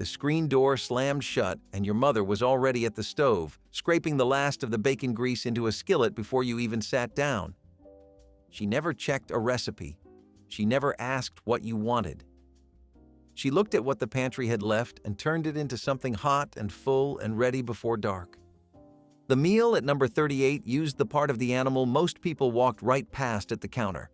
The screen door slammed shut and your mother was already at the stove, scraping the last of the bacon grease into a skillet before you even sat down. She never checked a recipe. She never asked what you wanted. She looked at what the pantry had left and turned it into something hot and full and ready before dark. The meal at number 38 used the part of the animal most people walked right past at the counter.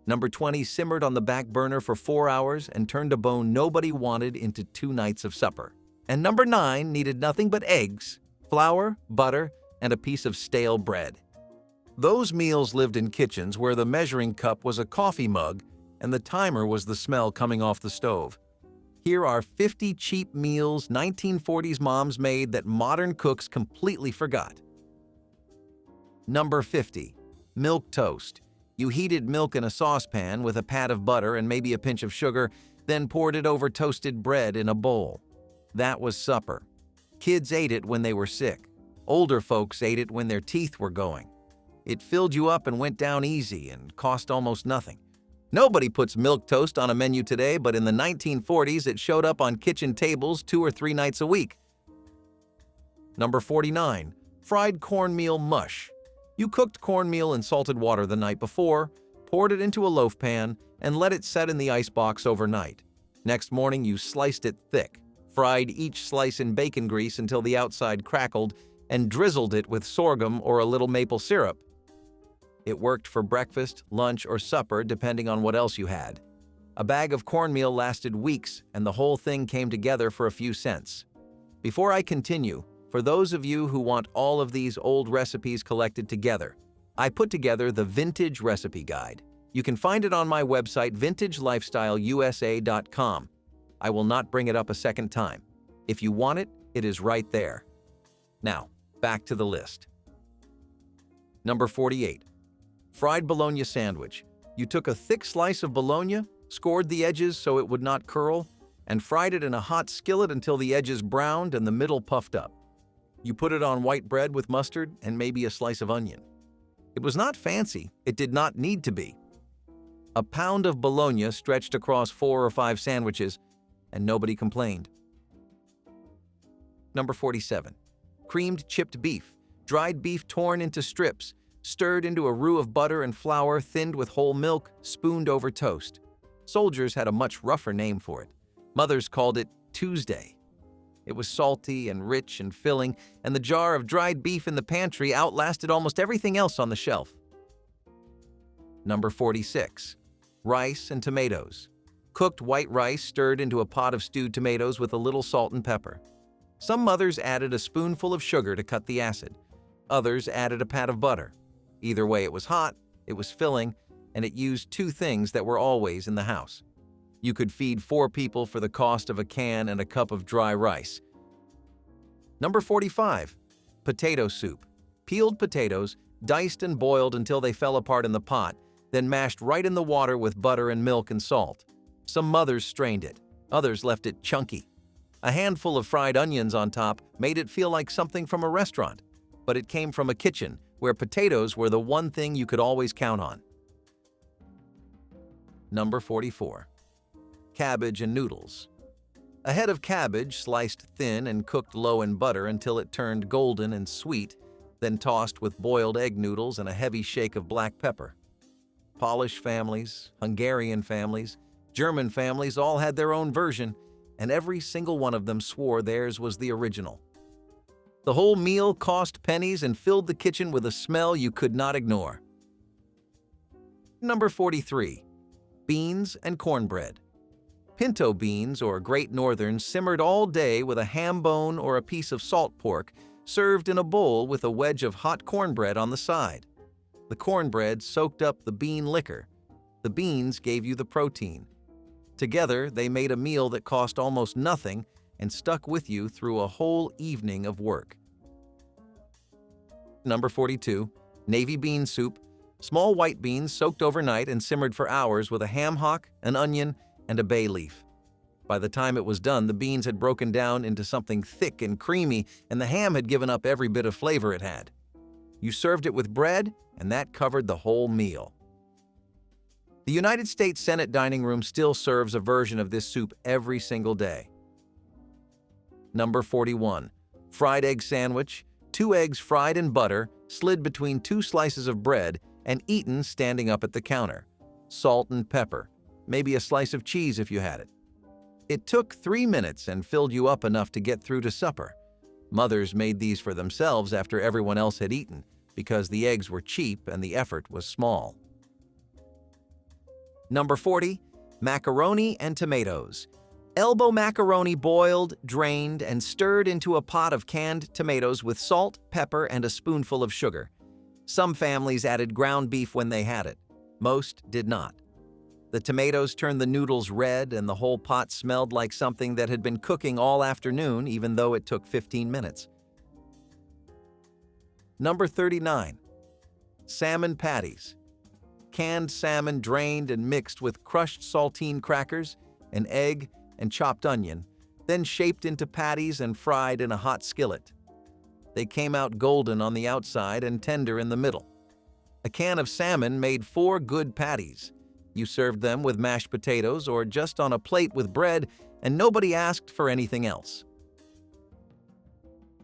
Number 20 simmered on the back burner for 4 hours and turned a bone nobody wanted into 2 nights of supper. And number 9 needed nothing but eggs, flour, butter, and a piece of stale bread. Those meals lived in kitchens where the measuring cup was a coffee mug and the timer was the smell coming off the stove. Here are 50 cheap meals 1940s moms made that modern cooks completely forgot. Number 50. Milk toast. You heated milk in a saucepan with a pat of butter and maybe a pinch of sugar, then poured it over toasted bread in a bowl. That was supper. Kids ate it when they were sick. Older folks ate it when their teeth were going. It filled you up and went down easy and cost almost nothing. Nobody puts milk toast on a menu today, but in the 1940s it showed up on kitchen tables 2 or 3 nights a week. Number 49. Fried cornmeal mush. You cooked cornmeal in salted water the night before, poured it into a loaf pan, and let it set in the icebox overnight. Next morning, you sliced it thick, fried each slice in bacon grease until the outside crackled, and drizzled it with sorghum or a little maple syrup. It worked for breakfast, lunch, or supper, depending on what else you had. A bag of cornmeal lasted weeks, and the whole thing came together for a few cents. Before I continue, for those of you who want all of these old recipes collected together, I put together the Vintage Recipe Guide. You can find it on my website, vintagelifestyleusa.com. I will not bring it up a second time. If you want it, it is right there. Now, back to the list. Number 48. Fried bologna sandwich. You took a thick slice of bologna, scored the edges so it would not curl, and fried it in a hot skillet until the edges browned and the middle puffed up. You put it on white bread with mustard and maybe a slice of onion. It was not fancy. It did not need to be. A pound of bologna stretched across 4 or 5 sandwiches, and nobody complained. Number 47. Creamed chipped beef. Dried beef torn into strips, stirred into a roux of butter and flour thinned with whole milk, spooned over toast. Soldiers had a much rougher name for it. Mothers called it Tuesday. It was salty and rich and filling, and the jar of dried beef in the pantry outlasted almost everything else on the shelf. Number 46. Rice and tomatoes. Cooked white rice stirred into a pot of stewed tomatoes with a little salt and pepper. Some mothers added a spoonful of sugar to cut the acid. Others added a pat of butter. Either way, it was hot, it was filling, and it used 2 things that were always in the house. You could feed 4 people for the cost of a can and a cup of dry rice. Number 45. Potato soup. Peeled potatoes, diced and boiled until they fell apart in the pot, then mashed right in the water with butter and milk and salt. Some mothers strained it. Others left it chunky. A handful of fried onions on top made it feel like something from a restaurant, but it came from a kitchen where potatoes were the one thing you could always count on. Number 44. Cabbage and noodles. A head of cabbage sliced thin and cooked low in butter until it turned golden and sweet, then tossed with boiled egg noodles and a heavy shake of black pepper. Polish families, Hungarian families, German families all had their own version, and every single one of them swore theirs was the original. The whole meal cost pennies and filled the kitchen with a smell you could not ignore. Number 43. Beans and cornbread. Pinto beans, or Great Northern, simmered all day with a ham bone or a piece of salt pork, served in a bowl with a wedge of hot cornbread on the side. The cornbread soaked up the bean liquor. The beans gave you the protein. Together, they made a meal that cost almost nothing and stuck with you through a whole evening of work. Number 42. Navy bean soup. Small white beans soaked overnight and simmered for hours with a ham hock, an onion, and a bay leaf. By the time it was done, the beans had broken down into something thick and creamy, and the ham had given up every bit of flavor it had. You served it with bread, and that covered the whole meal. The United States Senate dining room still serves a version of this soup every single day. Number 41. Fried egg sandwich, 2 eggs fried in butter, slid between 2 slices of bread, and eaten standing up at the counter. Salt and pepper, maybe a slice of cheese if you had it. It took 3 minutes and filled you up enough to get through to supper. Mothers made these for themselves after everyone else had eaten, because the eggs were cheap and the effort was small. Number 40. Macaroni and tomatoes. Elbow macaroni boiled, drained, and stirred into a pot of canned tomatoes with salt, pepper, and a spoonful of sugar. Some families added ground beef when they had it. Most did not. The tomatoes turned the noodles red, and the whole pot smelled like something that had been cooking all afternoon, even though it took 15 minutes. Number 39. Salmon patties. Canned salmon drained and mixed with crushed saltine crackers, an egg, and chopped onion, then shaped into patties and fried in a hot skillet. They came out golden on the outside and tender in the middle. A can of salmon made 4 good patties. You served them with mashed potatoes or just on a plate with bread, and nobody asked for anything else.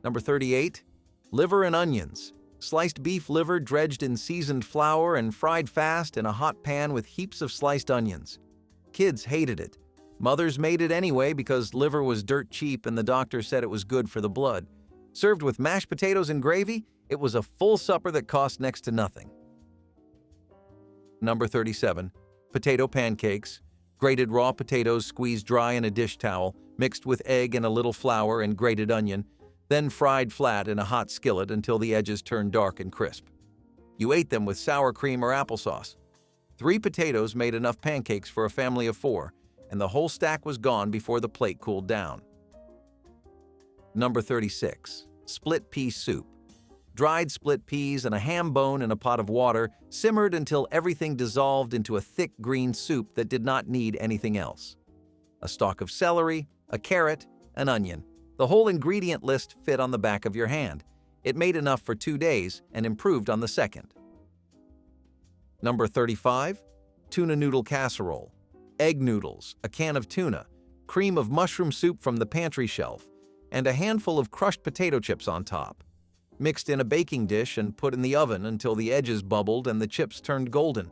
Number 38. Liver and onions. Sliced beef liver dredged in seasoned flour and fried fast in a hot pan with heaps of sliced onions. Kids hated it. Mothers made it anyway because liver was dirt cheap and the doctor said it was good for the blood. Served with mashed potatoes and gravy, it was a full supper that cost next to nothing. Number 37. Potato pancakes. Grated raw potatoes squeezed dry in a dish towel, mixed with egg and a little flour and grated onion, then fried flat in a hot skillet until the edges turned dark and crisp. You ate them with sour cream or applesauce. 3 potatoes made enough pancakes for a family of 4, and the whole stack was gone before the plate cooled down. Number 36. Split pea soup. Dried split peas and a ham bone in a pot of water simmered until everything dissolved into a thick green soup that did not need anything else. A stalk of celery, a carrot, an onion. The whole ingredient list fit on the back of your hand. It made enough for 2 days and improved on the second. Number 35. Tuna noodle casserole. Egg noodles, a can of tuna, cream of mushroom soup from the pantry shelf, and a handful of crushed potato chips on top. Mixed in a baking dish and put in the oven until the edges bubbled and the chips turned golden.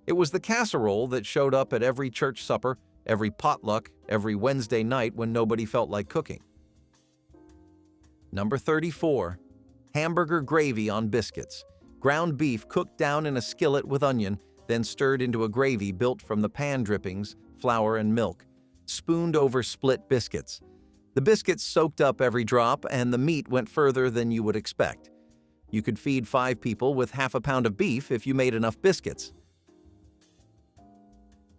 It was the casserole that showed up at every church supper, every potluck, every Wednesday night when nobody felt like cooking. Number 34. Hamburger gravy on biscuits. Ground beef cooked down in a skillet with onion, then stirred into a gravy built from the pan drippings, flour, and milk. Spooned over split biscuits. The biscuits soaked up every drop, and the meat went further than you would expect. You could feed 5 people with half a pound of beef if you made enough biscuits.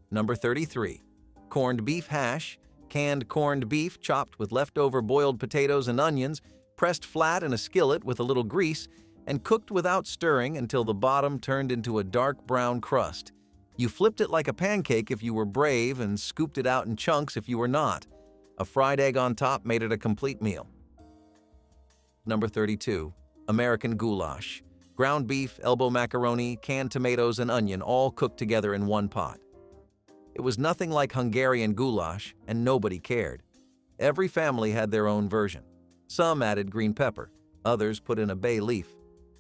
Number 33. Corned beef hash. Canned corned beef chopped with leftover boiled potatoes and onions, pressed flat in a skillet with a little grease, and cooked without stirring until the bottom turned into a dark brown crust. You flipped it like a pancake if you were brave and scooped it out in chunks if you were not. A fried egg on top made it a complete meal. Number 32. American goulash. Ground beef, elbow macaroni, canned tomatoes, and onion all cooked together in one pot. It was nothing like Hungarian goulash, and nobody cared. Every family had their own version. Some added green pepper, others put in a bay leaf.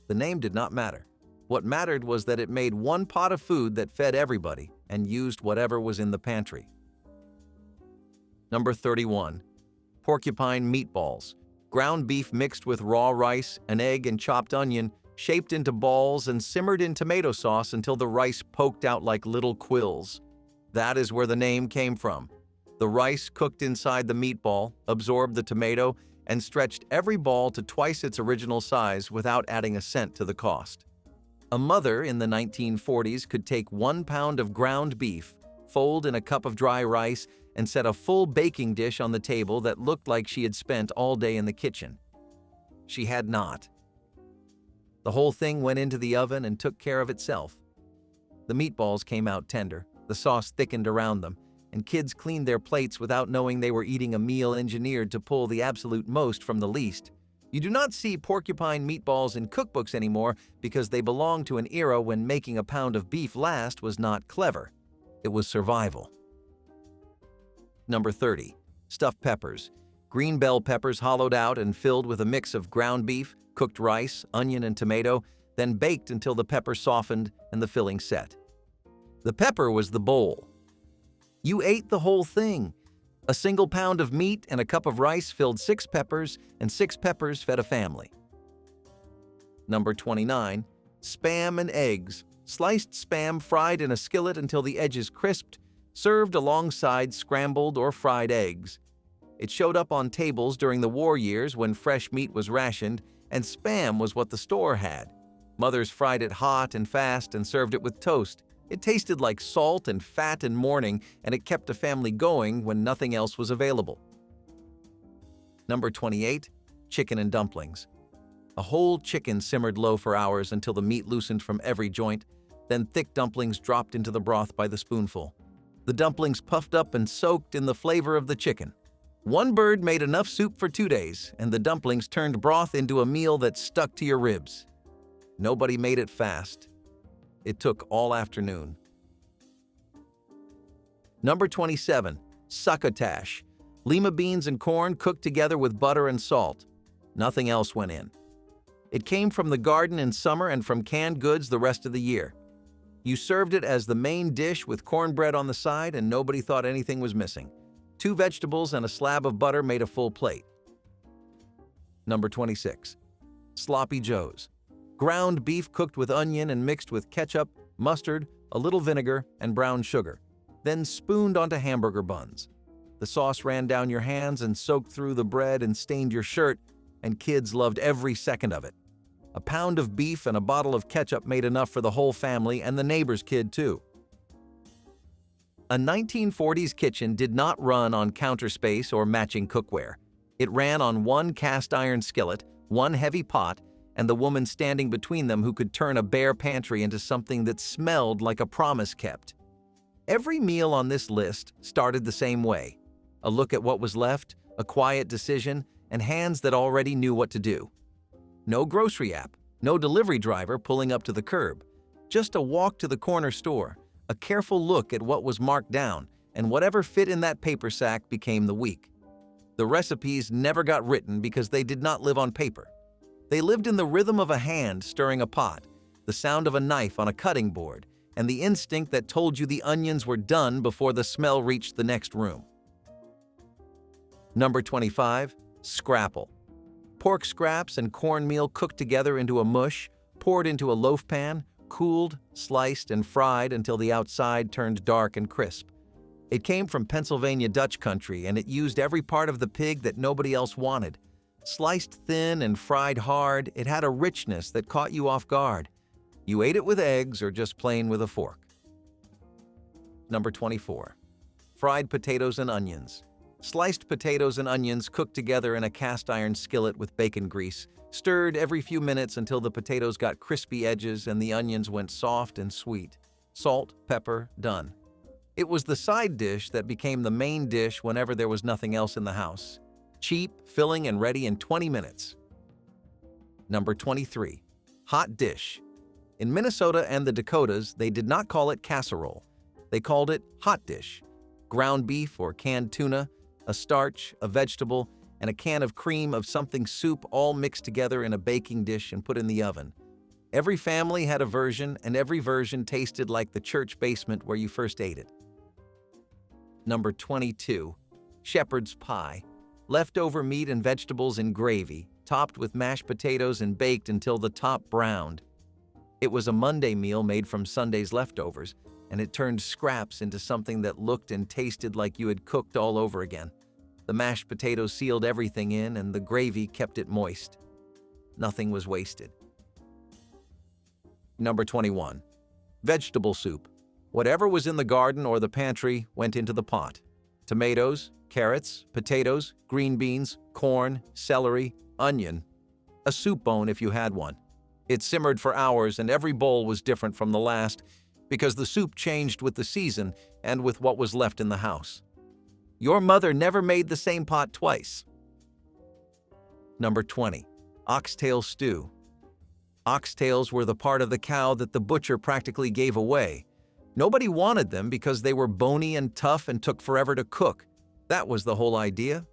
The name did not matter. What mattered was that it made one pot of food that fed everybody and used whatever was in the pantry. Number 31. Porcupine meatballs. Ground beef mixed with raw rice, an egg, and chopped onion, shaped into balls and simmered in tomato sauce until the rice poked out like little quills. That is where the name came from. The rice cooked inside the meatball, absorbed the tomato, and stretched every ball to twice its original size without adding a cent to the cost. A mother in the 1940s could take 1 pound of ground beef, fold in a cup of dry rice, and set a full baking dish on the table that looked like she had spent all day in the kitchen. She had not. The whole thing went into the oven and took care of itself. The meatballs came out tender, the sauce thickened around them, and kids cleaned their plates without knowing they were eating a meal engineered to pull the absolute most from the least. You do not see porcupine meatballs in cookbooks anymore because they belong to an era when making a pound of beef last was not clever. It was survival. Number 30. Stuffed peppers. green bell peppers hollowed out and filled with a mix of ground beef, cooked rice, onion, and tomato, then baked until the pepper softened and the filling set. The pepper was the bowl. You ate the whole thing. A single pound of meat and a cup of rice filled 6 peppers, and 6 peppers fed a family. Number 29. Spam and eggs. Sliced spam fried in a skillet until the edges crisped, served alongside scrambled or fried eggs. It showed up on tables during the war years when fresh meat was rationed, and spam was what the store had. Mothers fried it hot and fast and served it with toast. It tasted like salt and fat in morning, and it kept a family going when nothing else was available. Number 28. Chicken and dumplings. A whole chicken simmered low for hours until the meat loosened from every joint, then thick dumplings dropped into the broth by the spoonful. The dumplings puffed up and soaked in the flavor of the chicken. One bird made enough soup for 2 days, and the dumplings turned broth into a meal that stuck to your ribs. Nobody made it fast. It took all afternoon. Number 27. Succotash. Lima beans and corn cooked together with butter and salt. Nothing else went in. It came from the garden in summer and from canned goods the rest of the year. You served it as the main dish with cornbread on the side, and nobody thought anything was missing. 2 vegetables and a slab of butter made a full plate. Number 26. Sloppy Joes. Ground beef cooked with onion and mixed with ketchup, mustard, a little vinegar, and brown sugar, then spooned onto hamburger buns. The sauce ran down your hands and soaked through the bread and stained your shirt, and kids loved every second of it. A pound of beef and a bottle of ketchup made enough for the whole family and the neighbor's kid, too. A 1940s kitchen did not run on counter space or matching cookware. It ran on one cast iron skillet, one heavy pot, and the woman standing between them who could turn a bare pantry into something that smelled like a promise kept. Every meal on this list started the same way. A look at what was left, a quiet decision, and hands that already knew what to do. No grocery app, no delivery driver pulling up to the curb. Just a walk to the corner store, a careful look at what was marked down, and whatever fit in that paper sack became the week. The recipes never got written because they did not live on paper. They lived in the rhythm of a hand stirring a pot, the sound of a knife on a cutting board, and the instinct that told you the onions were done before the smell reached the next room. Number 25. Scrapple. Pork scraps and cornmeal cooked together into a mush, poured into a loaf pan, cooled, sliced, and fried until the outside turned dark and crisp. It came from Pennsylvania Dutch country, and it used every part of the pig that nobody else wanted. Sliced thin and fried hard, it had a richness that caught you off guard. You ate it with eggs or just plain with a fork. Number 24. Fried potatoes and onions. Sliced potatoes and onions cooked together in a cast iron skillet with bacon grease, stirred every few minutes until the potatoes got crispy edges and the onions went soft and sweet. Salt, pepper, done. It was the side dish that became the main dish whenever there was nothing else in the house. Cheap, filling, and ready in 20 minutes. Number 23. Hot dish. In Minnesota and the Dakotas, they did not call it casserole. They called it hot dish. Ground beef or canned tuna, a starch, a vegetable, and a can of cream of something soup all mixed together in a baking dish and put in the oven. Every family had a version, and every version tasted like the church basement where you first ate it. Number 22. Shepherd's pie. Leftover meat and vegetables in gravy, topped with mashed potatoes and baked until the top browned. It was a Monday meal made from Sunday's leftovers, and it turned scraps into something that looked and tasted like you had cooked all over again. The mashed potatoes sealed everything in, and the gravy kept it moist. Nothing was wasted. Number 21. Vegetable soup. Whatever was in the garden or the pantry went into the pot. Tomatoes, carrots, potatoes, green beans, corn, celery, onion. A soup bone if you had one. It simmered for hours, and every bowl was different from the last because the soup changed with the season and with what was left in the house. Your mother never made the same pot twice. Number 20. Oxtail stew. Oxtails were the part of the cow that the butcher practically gave away. Nobody wanted them because they were bony and tough and took forever to cook. That was the whole idea.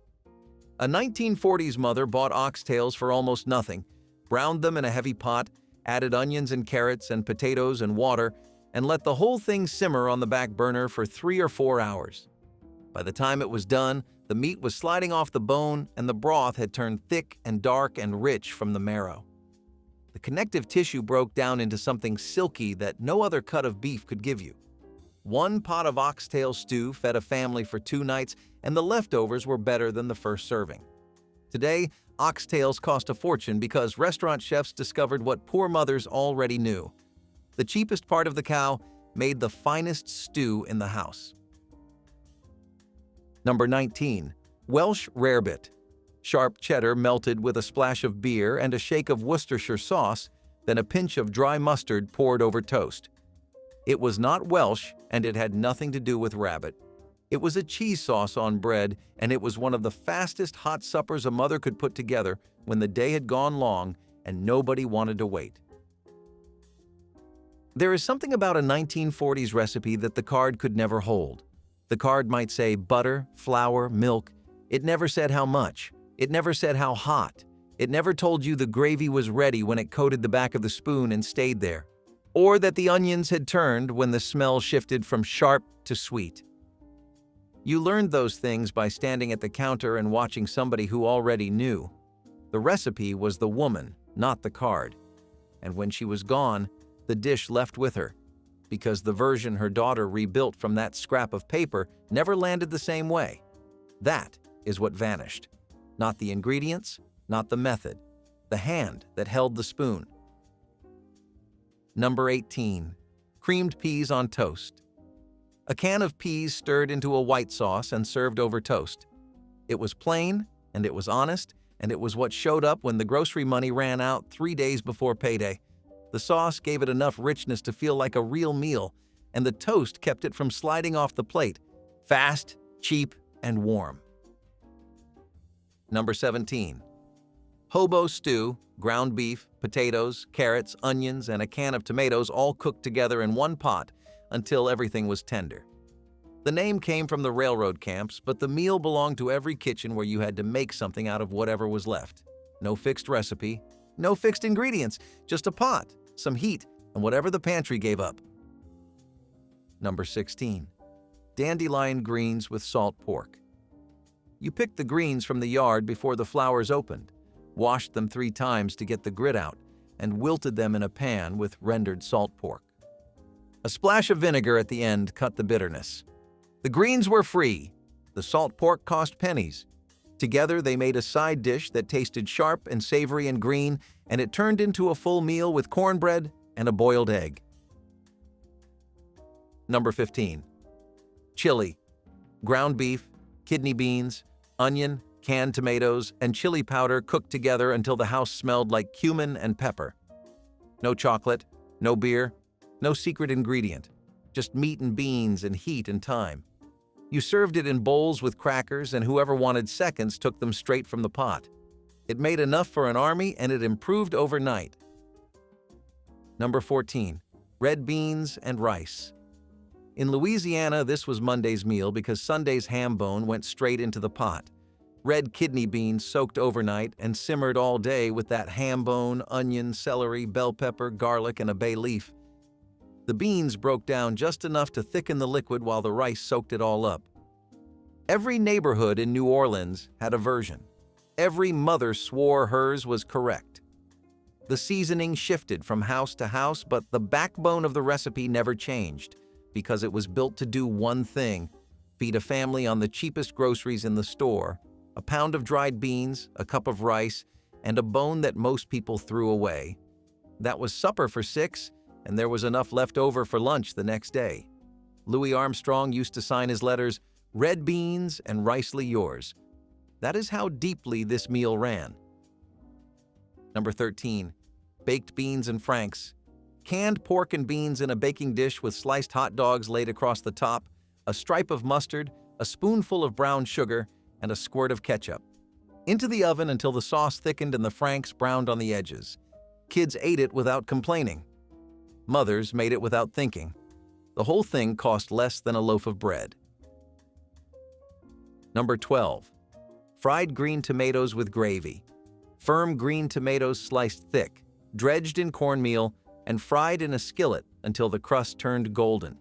A 1940s mother bought oxtails for almost nothing, browned them in a heavy pot, added onions and carrots and potatoes and water, and let the whole thing simmer on the back burner for 3 or 4 hours. By the time it was done, the meat was sliding off the bone and the broth had turned thick and dark and rich from the marrow. The connective tissue broke down into something silky that no other cut of beef could give you. One pot of oxtail stew fed a family for 2 nights, and the leftovers were better than the first serving. Today, oxtails cost a fortune because restaurant chefs discovered what poor mothers already knew. The cheapest part of the cow made the finest stew in the house. Number 19. Welsh Rarebit. Sharp cheddar melted with a splash of beer and a shake of Worcestershire sauce, then a pinch of dry mustard poured over toast. It was not Welsh, and it had nothing to do with rabbit. It was a cheese sauce on bread, and it was one of the fastest hot suppers a mother could put together when the day had gone long and nobody wanted to wait. There is something about a 1940s recipe that the card could never hold. The card might say butter, flour, milk. It never said how much. It never said how hot. It never told you the gravy was ready when it coated the back of the spoon and stayed there, or that the onions had turned when the smell shifted from sharp to sweet. You learned those things by standing at the counter and watching somebody who already knew. The recipe was the woman, not the card. And when she was gone, the dish left with her, because the version her daughter rebuilt from that scrap of paper never landed the same way. That is what vanished. Not the ingredients, not the method, the hand that held the spoon. Number 18. Creamed peas on toast. A can of peas stirred into a white sauce and served over toast. It was plain, and it was honest, and it was what showed up when the grocery money ran out 3 days before payday. The sauce gave it enough richness to feel like a real meal, and the toast kept it from sliding off the plate, fast, cheap, and warm. Number 17. Hobo stew, ground beef, potatoes, carrots, onions, and a can of tomatoes all cooked together in one pot until everything was tender. The name came from the railroad camps, but the meal belonged to every kitchen where you had to make something out of whatever was left. No fixed recipe, no fixed ingredients, just a pot, some heat, and whatever the pantry gave up. Number 16. Dandelion greens with salt pork. You picked the greens from the yard before the flowers opened, washed them 3 times to get the grit out, and wilted them in a pan with rendered salt pork. A splash of vinegar at the end cut the bitterness. The greens were free. The salt pork cost pennies. Together they made a side dish that tasted sharp and savory and green, and it turned into a full meal with cornbread and a boiled egg. Number 15. Chili. Ground beef, kidney beans, onion, canned tomatoes, and chili powder cooked together until the house smelled like cumin and pepper. No chocolate, no beer, no secret ingredient, just meat and beans and heat and time. You served it in bowls with crackers, and whoever wanted seconds took them straight from the pot. It made enough for an army, and it improved overnight. Number 14. Red beans and rice. In Louisiana, this was Monday's meal because Sunday's ham bone went straight into the pot. Red kidney beans soaked overnight and simmered all day with that ham bone, onion, celery, bell pepper, garlic, and a bay leaf. The beans broke down just enough to thicken the liquid while the rice soaked it all up. Every neighborhood in New Orleans had a version. Every mother swore hers was correct. The seasoning shifted from house to house, but the backbone of the recipe never changed because it was built to do one thing: feed a family on the cheapest groceries in the store, a pound of dried beans, a cup of rice, and a bone that most people threw away. That was supper for 6, and there was enough left over for lunch the next day. Louis Armstrong used to sign his letters, "Red beans and ricely yours." That is how deeply this meal ran. Number 13. Baked beans and franks. Canned pork and beans in a baking dish with sliced hot dogs laid across the top, a stripe of mustard, a spoonful of brown sugar, and a squirt of ketchup. Into the oven until the sauce thickened and the franks browned on the edges. Kids ate it without complaining. Mothers made it without thinking. The whole thing cost less than a loaf of bread. Number 12. fried green tomatoes with gravy. Firm green tomatoes sliced thick, dredged in cornmeal, and fried in a skillet until the crust turned golden.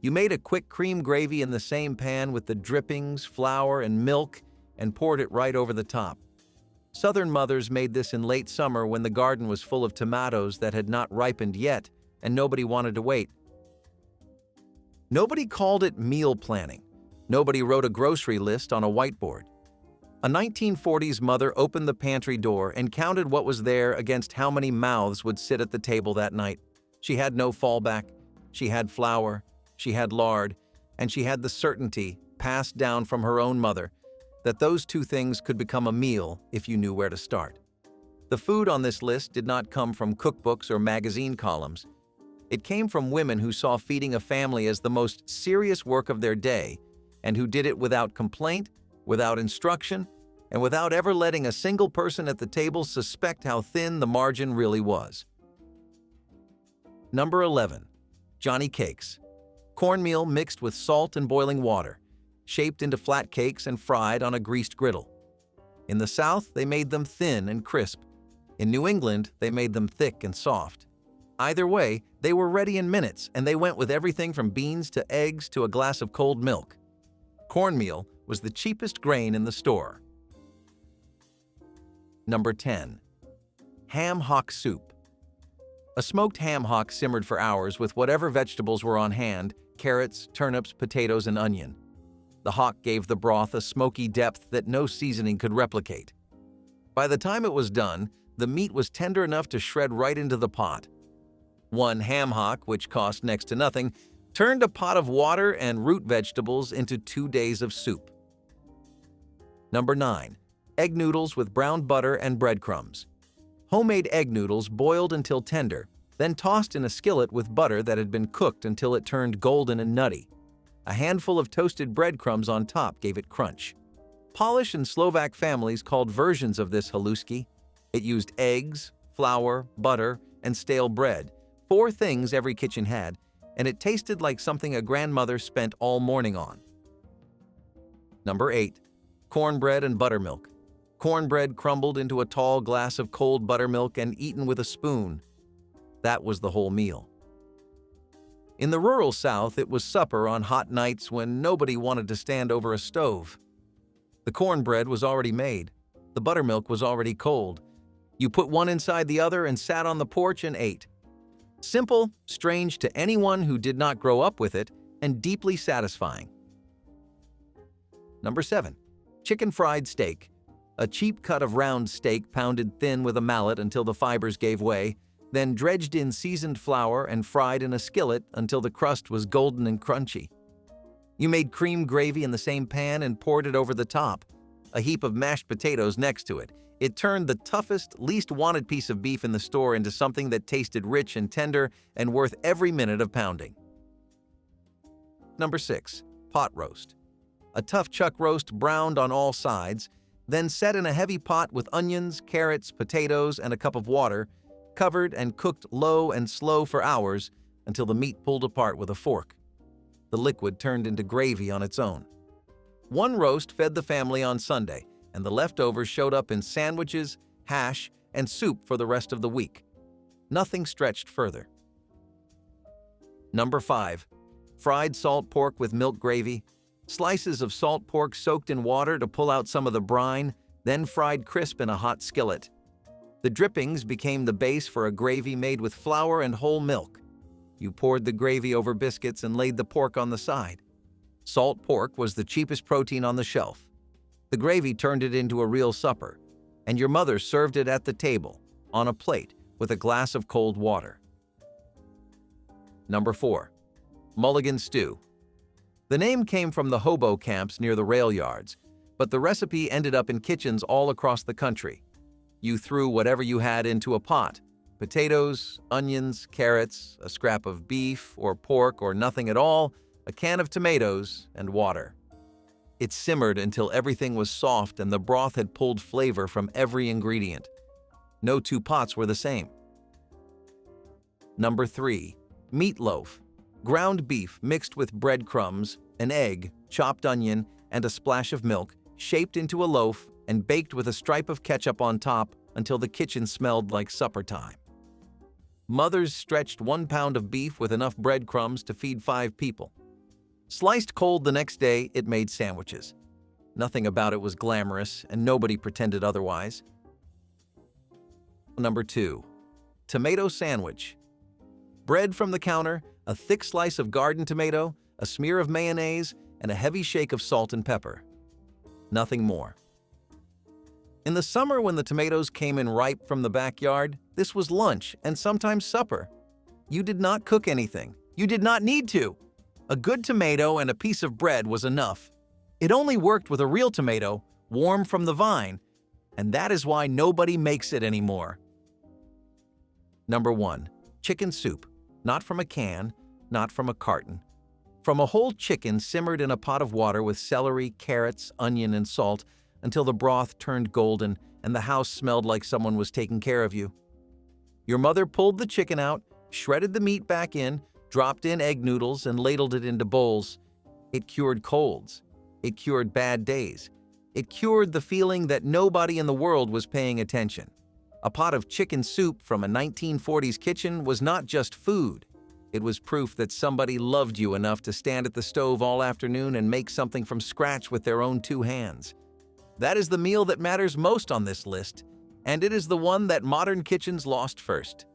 You made a quick cream gravy in the same pan with the drippings, flour, and milk and poured it right over the top. Southern mothers made this in late summer when the garden was full of tomatoes that had not ripened yet and nobody wanted to wait. Nobody called it meal planning. Nobody wrote a grocery list on a whiteboard. A 1940s mother opened the pantry door and counted what was there against how many mouths would sit at the table that night. She had no fallback. She had flour, she had lard, and she had the certainty, passed down from her own mother, that those two things could become a meal if you knew where to start. The food on this list did not come from cookbooks or magazine columns. It came from women who saw feeding a family as the most serious work of their day and who did it without complaint, without instruction, and without ever letting a single person at the table suspect how thin the margin really was. Number 11. Johnny Cakes. Cornmeal mixed with salt and boiling water, shaped into flat cakes and fried on a greased griddle. In the South, they made them thin and crisp. In New England, they made them thick and soft. Either way, they were ready in minutes, and they went with everything from beans to eggs to a glass of cold milk. Cornmeal was the cheapest grain in the store. Number 10. Ham hock soup. A smoked ham hock simmered for hours with whatever vegetables were on hand: carrots, turnips, potatoes, and onion. The hock gave the broth a smoky depth that no seasoning could replicate. By the time it was done, the meat was tender enough to shred right into the pot. One ham hock, which cost next to nothing, turned a pot of water and root vegetables into 2 days of soup. Number 9. Egg noodles with brown butter and breadcrumbs. Homemade egg noodles boiled until tender, then tossed in a skillet with butter that had been cooked until it turned golden and nutty. A handful of toasted breadcrumbs on top gave it crunch. Polish and Slovak families called versions of this haluski. It used eggs, flour, butter, and stale bread, 4 things every kitchen had, and it tasted like something a grandmother spent all morning on. Number 8. Cornbread and buttermilk. Cornbread crumbled into a tall glass of cold buttermilk and eaten with a spoon. That was the whole meal. In the rural South, it was supper on hot nights when nobody wanted to stand over a stove. The cornbread was already made. The buttermilk was already cold. You put one inside the other and sat on the porch and ate. Simple, strange to anyone who did not grow up with it, and deeply satisfying. Number 7. Chicken fried steak. A cheap cut of round steak pounded thin with a mallet until the fibers gave way, then dredged in seasoned flour and fried in a skillet until the crust was golden and crunchy. You made cream gravy in the same pan and poured it over the top, a heap of mashed potatoes next to it. It turned the toughest, least wanted piece of beef in the store into something that tasted rich and tender and worth every minute of pounding. Number 6. Pot roast. A tough chuck roast browned on all sides, then set in a heavy pot with onions, carrots, potatoes, and a cup of water, covered and cooked low and slow for hours until the meat pulled apart with a fork. The liquid turned into gravy on its own. One roast fed the family on Sunday, and the leftovers showed up in sandwiches, hash, and soup for the rest of the week. Nothing stretched further. Number 5. Fried salt pork with milk gravy. Slices of salt pork soaked in water to pull out some of the brine, then fried crisp in a hot skillet. The drippings became the base for a gravy made with flour and whole milk. You poured the gravy over biscuits and laid the pork on the side. Salt pork was the cheapest protein on the shelf. The gravy turned it into a real supper, and your mother served it at the table, on a plate, with a glass of cold water. Number 4. Mulligan stew. The name came from the hobo camps near the rail yards, but the recipe ended up in kitchens all across the country. You threw whatever you had into a pot: potatoes, onions, carrots, a scrap of beef or pork or nothing at all, a can of tomatoes, and water. It simmered until everything was soft and the broth had pulled flavor from every ingredient. No 2 pots were the same. Number 3. Meatloaf. Ground beef mixed with breadcrumbs, an egg, chopped onion, and a splash of milk shaped into a loaf, and baked with a stripe of ketchup on top until the kitchen smelled like supper time. Mothers stretched 1 pound of beef with enough breadcrumbs to feed 5 people. Sliced cold the next day, it made sandwiches. Nothing about it was glamorous, and nobody pretended otherwise. Number 2. Tomato sandwich. Bread from the counter, a thick slice of garden tomato, a smear of mayonnaise, and a heavy shake of salt and pepper. Nothing more. In the summer, when the tomatoes came in ripe from the backyard, this was lunch and sometimes supper. You did not cook anything. You did not need to. A good tomato and a piece of bread was enough. It only worked with a real tomato, warm from the vine, and that is why nobody makes it anymore. Number 1. Chicken soup. Not from a can, not from a carton. From a whole chicken simmered in a pot of water with celery, carrots, onion, and salt until the broth turned golden and the house smelled like someone was taking care of you. Your mother pulled the chicken out, shredded the meat back in, dropped in egg noodles, and ladled it into bowls. It cured colds. It cured bad days. It cured the feeling that nobody in the world was paying attention. A pot of chicken soup from a 1940s kitchen was not just food. It was proof that somebody loved you enough to stand at the stove all afternoon and make something from scratch with their own 2 hands. That is the meal that matters most on this list, and it is the one that modern kitchens lost first.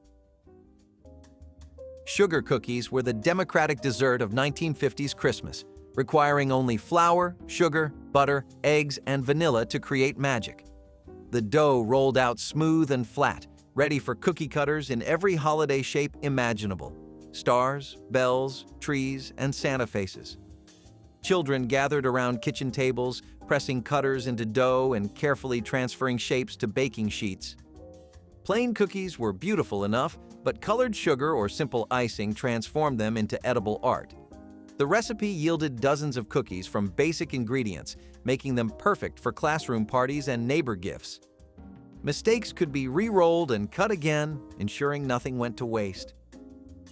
Sugar cookies were the democratic dessert of 1950s Christmas, requiring only flour, sugar, butter, eggs, and vanilla to create magic. The dough rolled out smooth and flat, ready for cookie cutters in every holiday shape imaginable: stars, bells, trees, and Santa faces. Children gathered around kitchen tables, pressing cutters into dough and carefully transferring shapes to baking sheets. Plain cookies were beautiful enough, but colored sugar or simple icing transformed them into edible art. The recipe yielded dozens of cookies from basic ingredients, making them perfect for classroom parties and neighbor gifts. Mistakes could be re-rolled and cut again, ensuring nothing went to waste.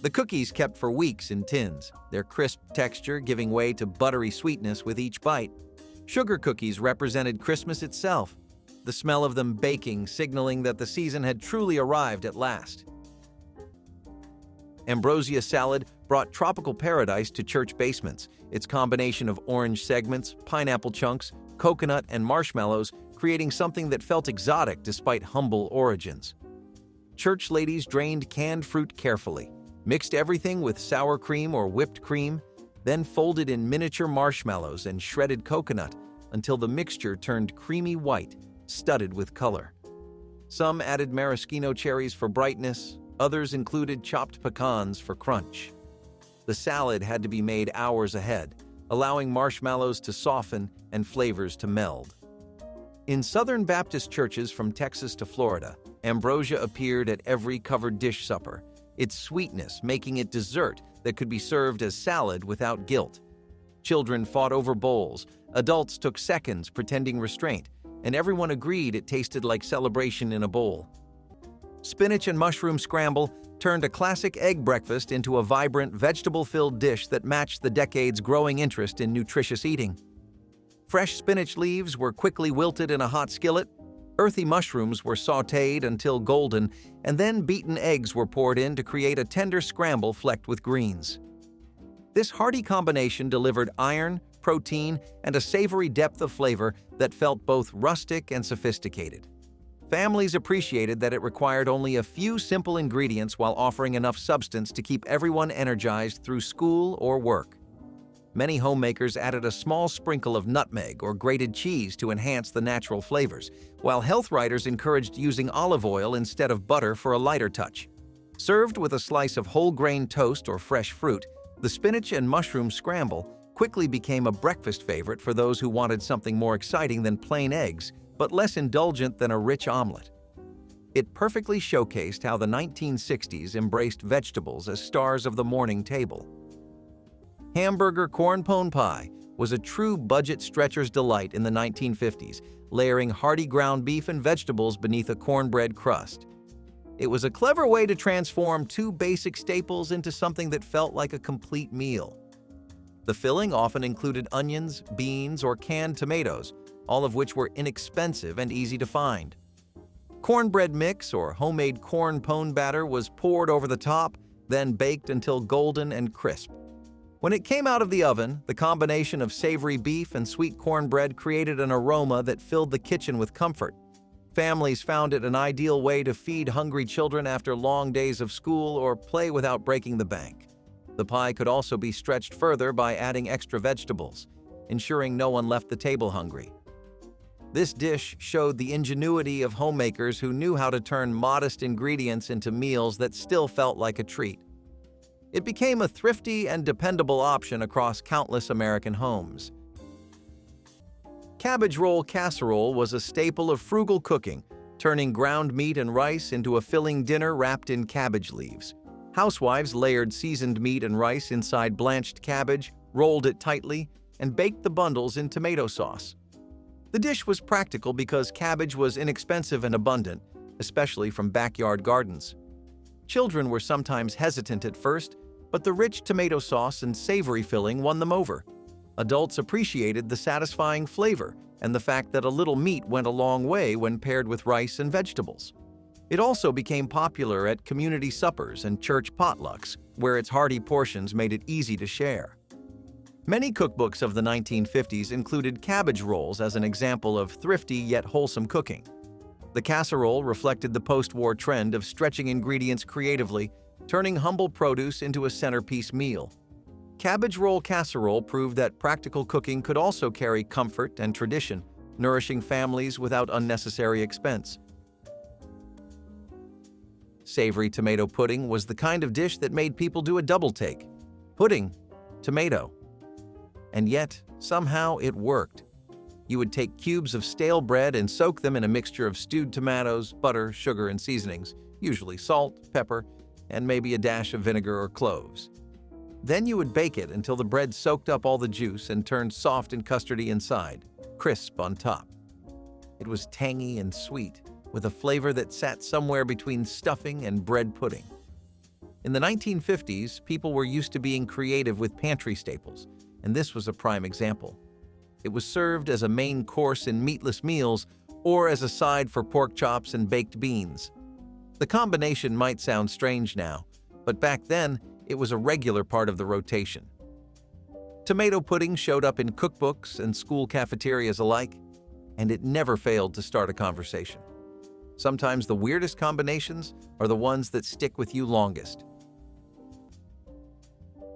The cookies kept for weeks in tins, their crisp texture giving way to buttery sweetness with each bite. Sugar cookies represented Christmas itself, the smell of them baking signaling that the season had truly arrived at last. Ambrosia salad brought tropical paradise to church basements. Its combination of orange segments, pineapple chunks, coconut, and marshmallows creating something that felt exotic despite humble origins. Church ladies drained canned fruit carefully, mixed everything with sour cream or whipped cream, then folded in miniature marshmallows and shredded coconut until the mixture turned creamy white, studded with color. Some added maraschino cherries for brightness, others included chopped pecans for crunch. The salad had to be made hours ahead, allowing marshmallows to soften and flavors to meld. In Southern Baptist churches from Texas to Florida, ambrosia appeared at every covered dish supper, its sweetness making it dessert that could be served as salad without guilt. Children fought over bowls, adults took seconds pretending restraint, and everyone agreed it tasted like celebration in a bowl. Spinach and mushroom scramble turned a classic egg breakfast into a vibrant, vegetable-filled dish that matched the decade's growing interest in nutritious eating. Fresh spinach leaves were quickly wilted in a hot skillet, earthy mushrooms were sautéed until golden, and then beaten eggs were poured in to create a tender scramble flecked with greens. This hearty combination delivered iron, protein, and a savory depth of flavor that felt both rustic and sophisticated. Families appreciated that it required only a few simple ingredients while offering enough substance to keep everyone energized through school or work. Many homemakers added a small sprinkle of nutmeg or grated cheese to enhance the natural flavors, while health writers encouraged using olive oil instead of butter for a lighter touch. Served with a slice of whole grain toast or fresh fruit, the spinach and mushroom scramble quickly became a breakfast favorite for those who wanted something more exciting than plain eggs, but less indulgent than a rich omelet. It perfectly showcased how the 1960s embraced vegetables as stars of the morning table. Hamburger corn pone pie was a true budget stretcher's delight in the 1950s, layering hearty ground beef and vegetables beneath a cornbread crust. It was a clever way to transform two basic staples into something that felt like a complete meal. The filling often included onions, beans, or canned tomatoes, all of which were inexpensive and easy to find. Cornbread mix or homemade corn pone batter was poured over the top, then baked until golden and crisp. When it came out of the oven, the combination of savory beef and sweet cornbread created an aroma that filled the kitchen with comfort. Families found it an ideal way to feed hungry children after long days of school or play without breaking the bank. The pie could also be stretched further by adding extra vegetables, ensuring no one left the table hungry. This dish showed the ingenuity of homemakers who knew how to turn modest ingredients into meals that still felt like a treat. It became a thrifty and dependable option across countless American homes. Cabbage roll casserole was a staple of frugal cooking, turning ground meat and rice into a filling dinner wrapped in cabbage leaves. Housewives layered seasoned meat and rice inside blanched cabbage, rolled it tightly, and baked the bundles in tomato sauce. The dish was practical because cabbage was inexpensive and abundant, especially from backyard gardens. Children were sometimes hesitant at first, but the rich tomato sauce and savory filling won them over. Adults appreciated the satisfying flavor and the fact that a little meat went a long way when paired with rice and vegetables. It also became popular at community suppers and church potlucks, where its hearty portions made it easy to share. Many cookbooks of the 1950s included cabbage rolls as an example of thrifty yet wholesome cooking. The casserole reflected the post-war trend of stretching ingredients creatively, turning humble produce into a centerpiece meal. Cabbage roll casserole proved that practical cooking could also carry comfort and tradition, nourishing families without unnecessary expense. Savory tomato pudding was the kind of dish that made people do a double take. Pudding, tomato. And yet, somehow it worked. You would take cubes of stale bread and soak them in a mixture of stewed tomatoes, butter, sugar, and seasonings, usually salt, pepper, and maybe a dash of vinegar or cloves. Then you would bake it until the bread soaked up all the juice and turned soft and custardy inside, crisp on top. It was tangy and sweet, with a flavor that sat somewhere between stuffing and bread pudding. In the 1950s, people were used to being creative with pantry staples, and this was a prime example. It was served as a main course in meatless meals or as a side for pork chops and baked beans. The combination might sound strange now, but back then, it was a regular part of the rotation. Tomato pudding showed up in cookbooks and school cafeterias alike, and it never failed to start a conversation. Sometimes the weirdest combinations are the ones that stick with you longest.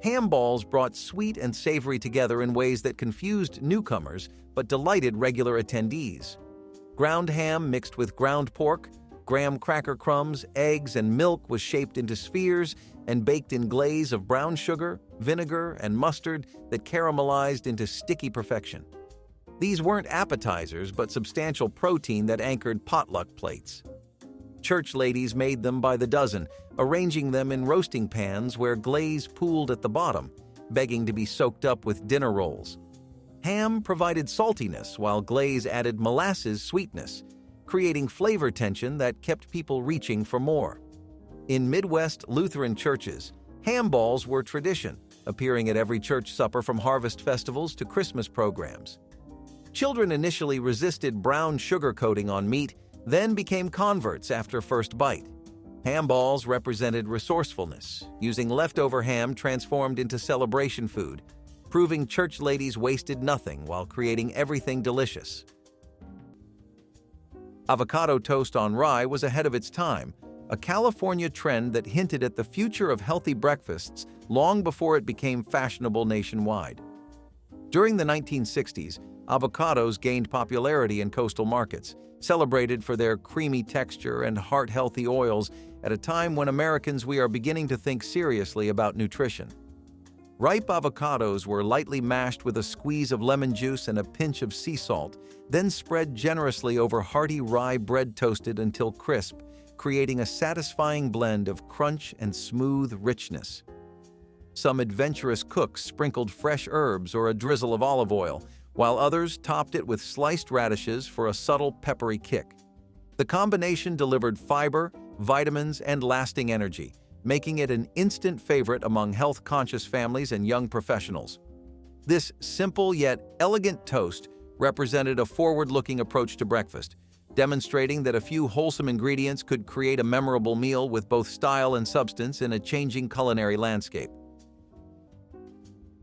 Ham balls brought sweet and savory together in ways that confused newcomers but delighted regular attendees. Ground ham mixed with ground pork, graham cracker crumbs, eggs, and milk was shaped into spheres and baked in glaze of brown sugar, vinegar, and mustard that caramelized into sticky perfection. These weren't appetizers but substantial protein that anchored potluck plates. Church ladies made them by the dozen, arranging them in roasting pans where glaze pooled at the bottom, begging to be soaked up with dinner rolls. Ham provided saltiness while glaze added molasses sweetness, creating flavor tension that kept people reaching for more. In Midwest Lutheran churches, ham balls were tradition, appearing at every church supper from harvest festivals to Christmas programs. Children initially resisted brown sugar coating on meat, then became converts after first bite. Ham balls represented resourcefulness, using leftover ham transformed into celebration food, proving church ladies wasted nothing while creating everything delicious. Avocado toast on rye was ahead of its time, a California trend that hinted at the future of healthy breakfasts long before it became fashionable nationwide. During the 1960s, avocados gained popularity in coastal markets, celebrated for their creamy texture and heart-healthy oils at a time when Americans we are beginning to think seriously about nutrition. Ripe avocados were lightly mashed with a squeeze of lemon juice and a pinch of sea salt, then spread generously over hearty rye bread toasted until crisp, creating a satisfying blend of crunch and smooth richness. Some adventurous cooks sprinkled fresh herbs or a drizzle of olive oil, while others topped it with sliced radishes for a subtle peppery kick. The combination delivered fiber, vitamins, and lasting energy, making it an instant favorite among health-conscious families and young professionals. This simple yet elegant toast represented a forward-looking approach to breakfast, demonstrating that a few wholesome ingredients could create a memorable meal with both style and substance in a changing culinary landscape.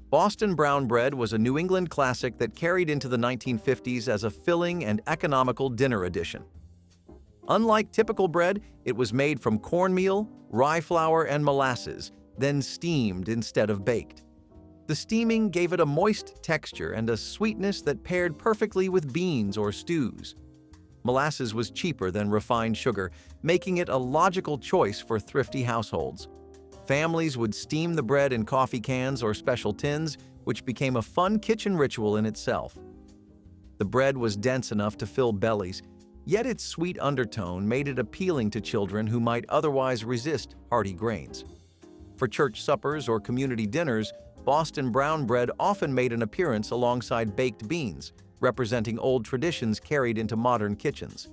Boston brown bread was a New England classic that carried into the 1950s as a filling and economical dinner addition. Unlike typical bread, it was made from cornmeal, rye flour, and molasses, then steamed instead of baked. The steaming gave it a moist texture and a sweetness that paired perfectly with beans or stews. Molasses was cheaper than refined sugar, making it a logical choice for thrifty households. Families would steam the bread in coffee cans or special tins, which became a fun kitchen ritual in itself. The bread was dense enough to fill bellies, yet its sweet undertone made it appealing to children who might otherwise resist hearty grains. For church suppers or community dinners, Boston brown bread often made an appearance alongside baked beans, representing old traditions carried into modern kitchens.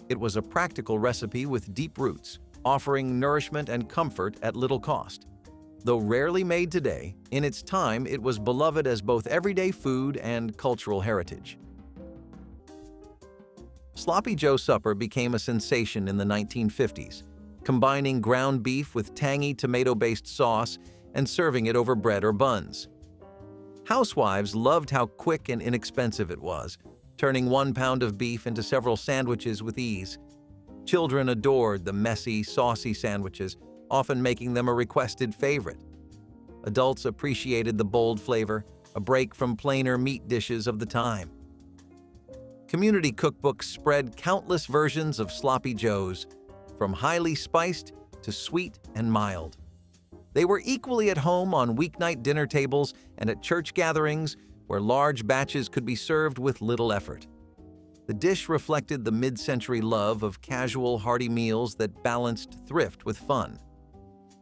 It was a practical recipe with deep roots, offering nourishment and comfort at little cost. Though rarely made today, in its time it was beloved as both everyday food and cultural heritage. Sloppy Joe supper became a sensation in the 1950s, combining ground beef with tangy tomato-based sauce and serving it over bread or buns. Housewives loved how quick and inexpensive it was, turning 1 pound of beef into several sandwiches with ease. Children adored the messy, saucy sandwiches, often making them a requested favorite. Adults appreciated the bold flavor, a break from plainer meat dishes of the time. Community cookbooks spread countless versions of Sloppy Joes, from highly spiced to sweet and mild. They were equally at home on weeknight dinner tables and at church gatherings where large batches could be served with little effort. The dish reflected the mid-century love of casual, hearty meals that balanced thrift with fun.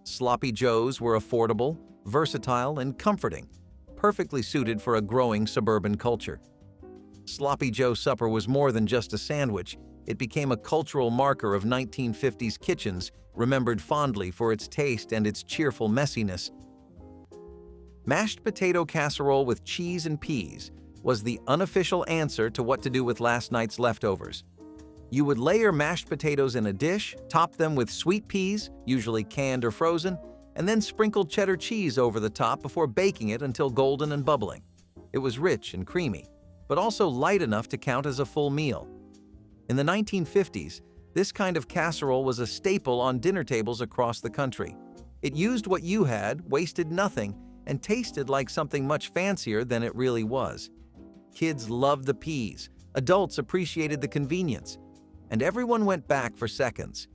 Sloppy Joes were affordable, versatile, and comforting, perfectly suited for a growing suburban culture. Sloppy Joe supper was more than just a sandwich. It became a cultural marker of 1950s kitchens, remembered fondly for its taste and its cheerful messiness. Mashed potato casserole with cheese and peas was the unofficial answer to what to do with last night's leftovers. You would layer mashed potatoes in a dish, top them with sweet peas, usually canned or frozen, and then sprinkle cheddar cheese over the top before baking it until golden and bubbling. It was rich and creamy, but also light enough to count as a full meal. In the 1950s, this kind of casserole was a staple on dinner tables across the country. It used what you had, wasted nothing, and tasted like something much fancier than it really was. Kids loved the peas, adults appreciated the convenience, and everyone went back for seconds.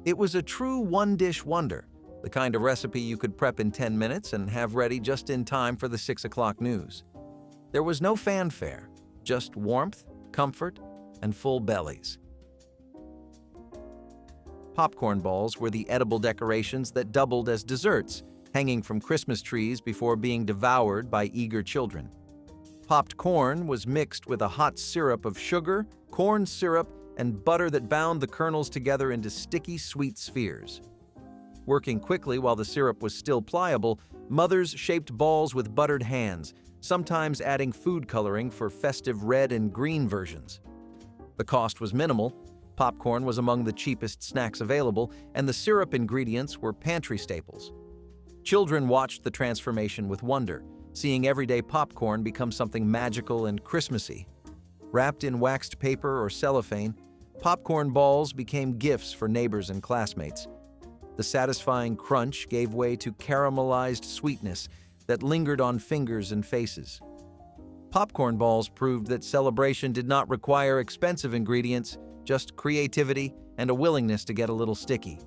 It was a true one-dish wonder, the kind of recipe you could prep in 10 minutes and have ready just in time for the 6 o'clock news. There was no fanfare, just warmth, comfort, and full bellies. Popcorn balls were the edible decorations that doubled as desserts, hanging from Christmas trees before being devoured by eager children. Popped corn was mixed with a hot syrup of sugar, corn syrup, and butter that bound the kernels together into sticky, sweet spheres. Working quickly while the syrup was still pliable, mothers shaped balls with buttered hands, sometimes adding food coloring for festive red and green versions. The cost was minimal. Popcorn was among the cheapest snacks available, and the syrup ingredients were pantry staples. Children watched the transformation with wonder, seeing everyday popcorn become something magical and Christmassy. Wrapped in waxed paper or cellophane, popcorn balls became gifts for neighbors and classmates. The satisfying crunch gave way to caramelized sweetness that lingered on fingers and faces. Popcorn balls proved that celebration did not require expensive ingredients, just creativity and a willingness to get a little sticky.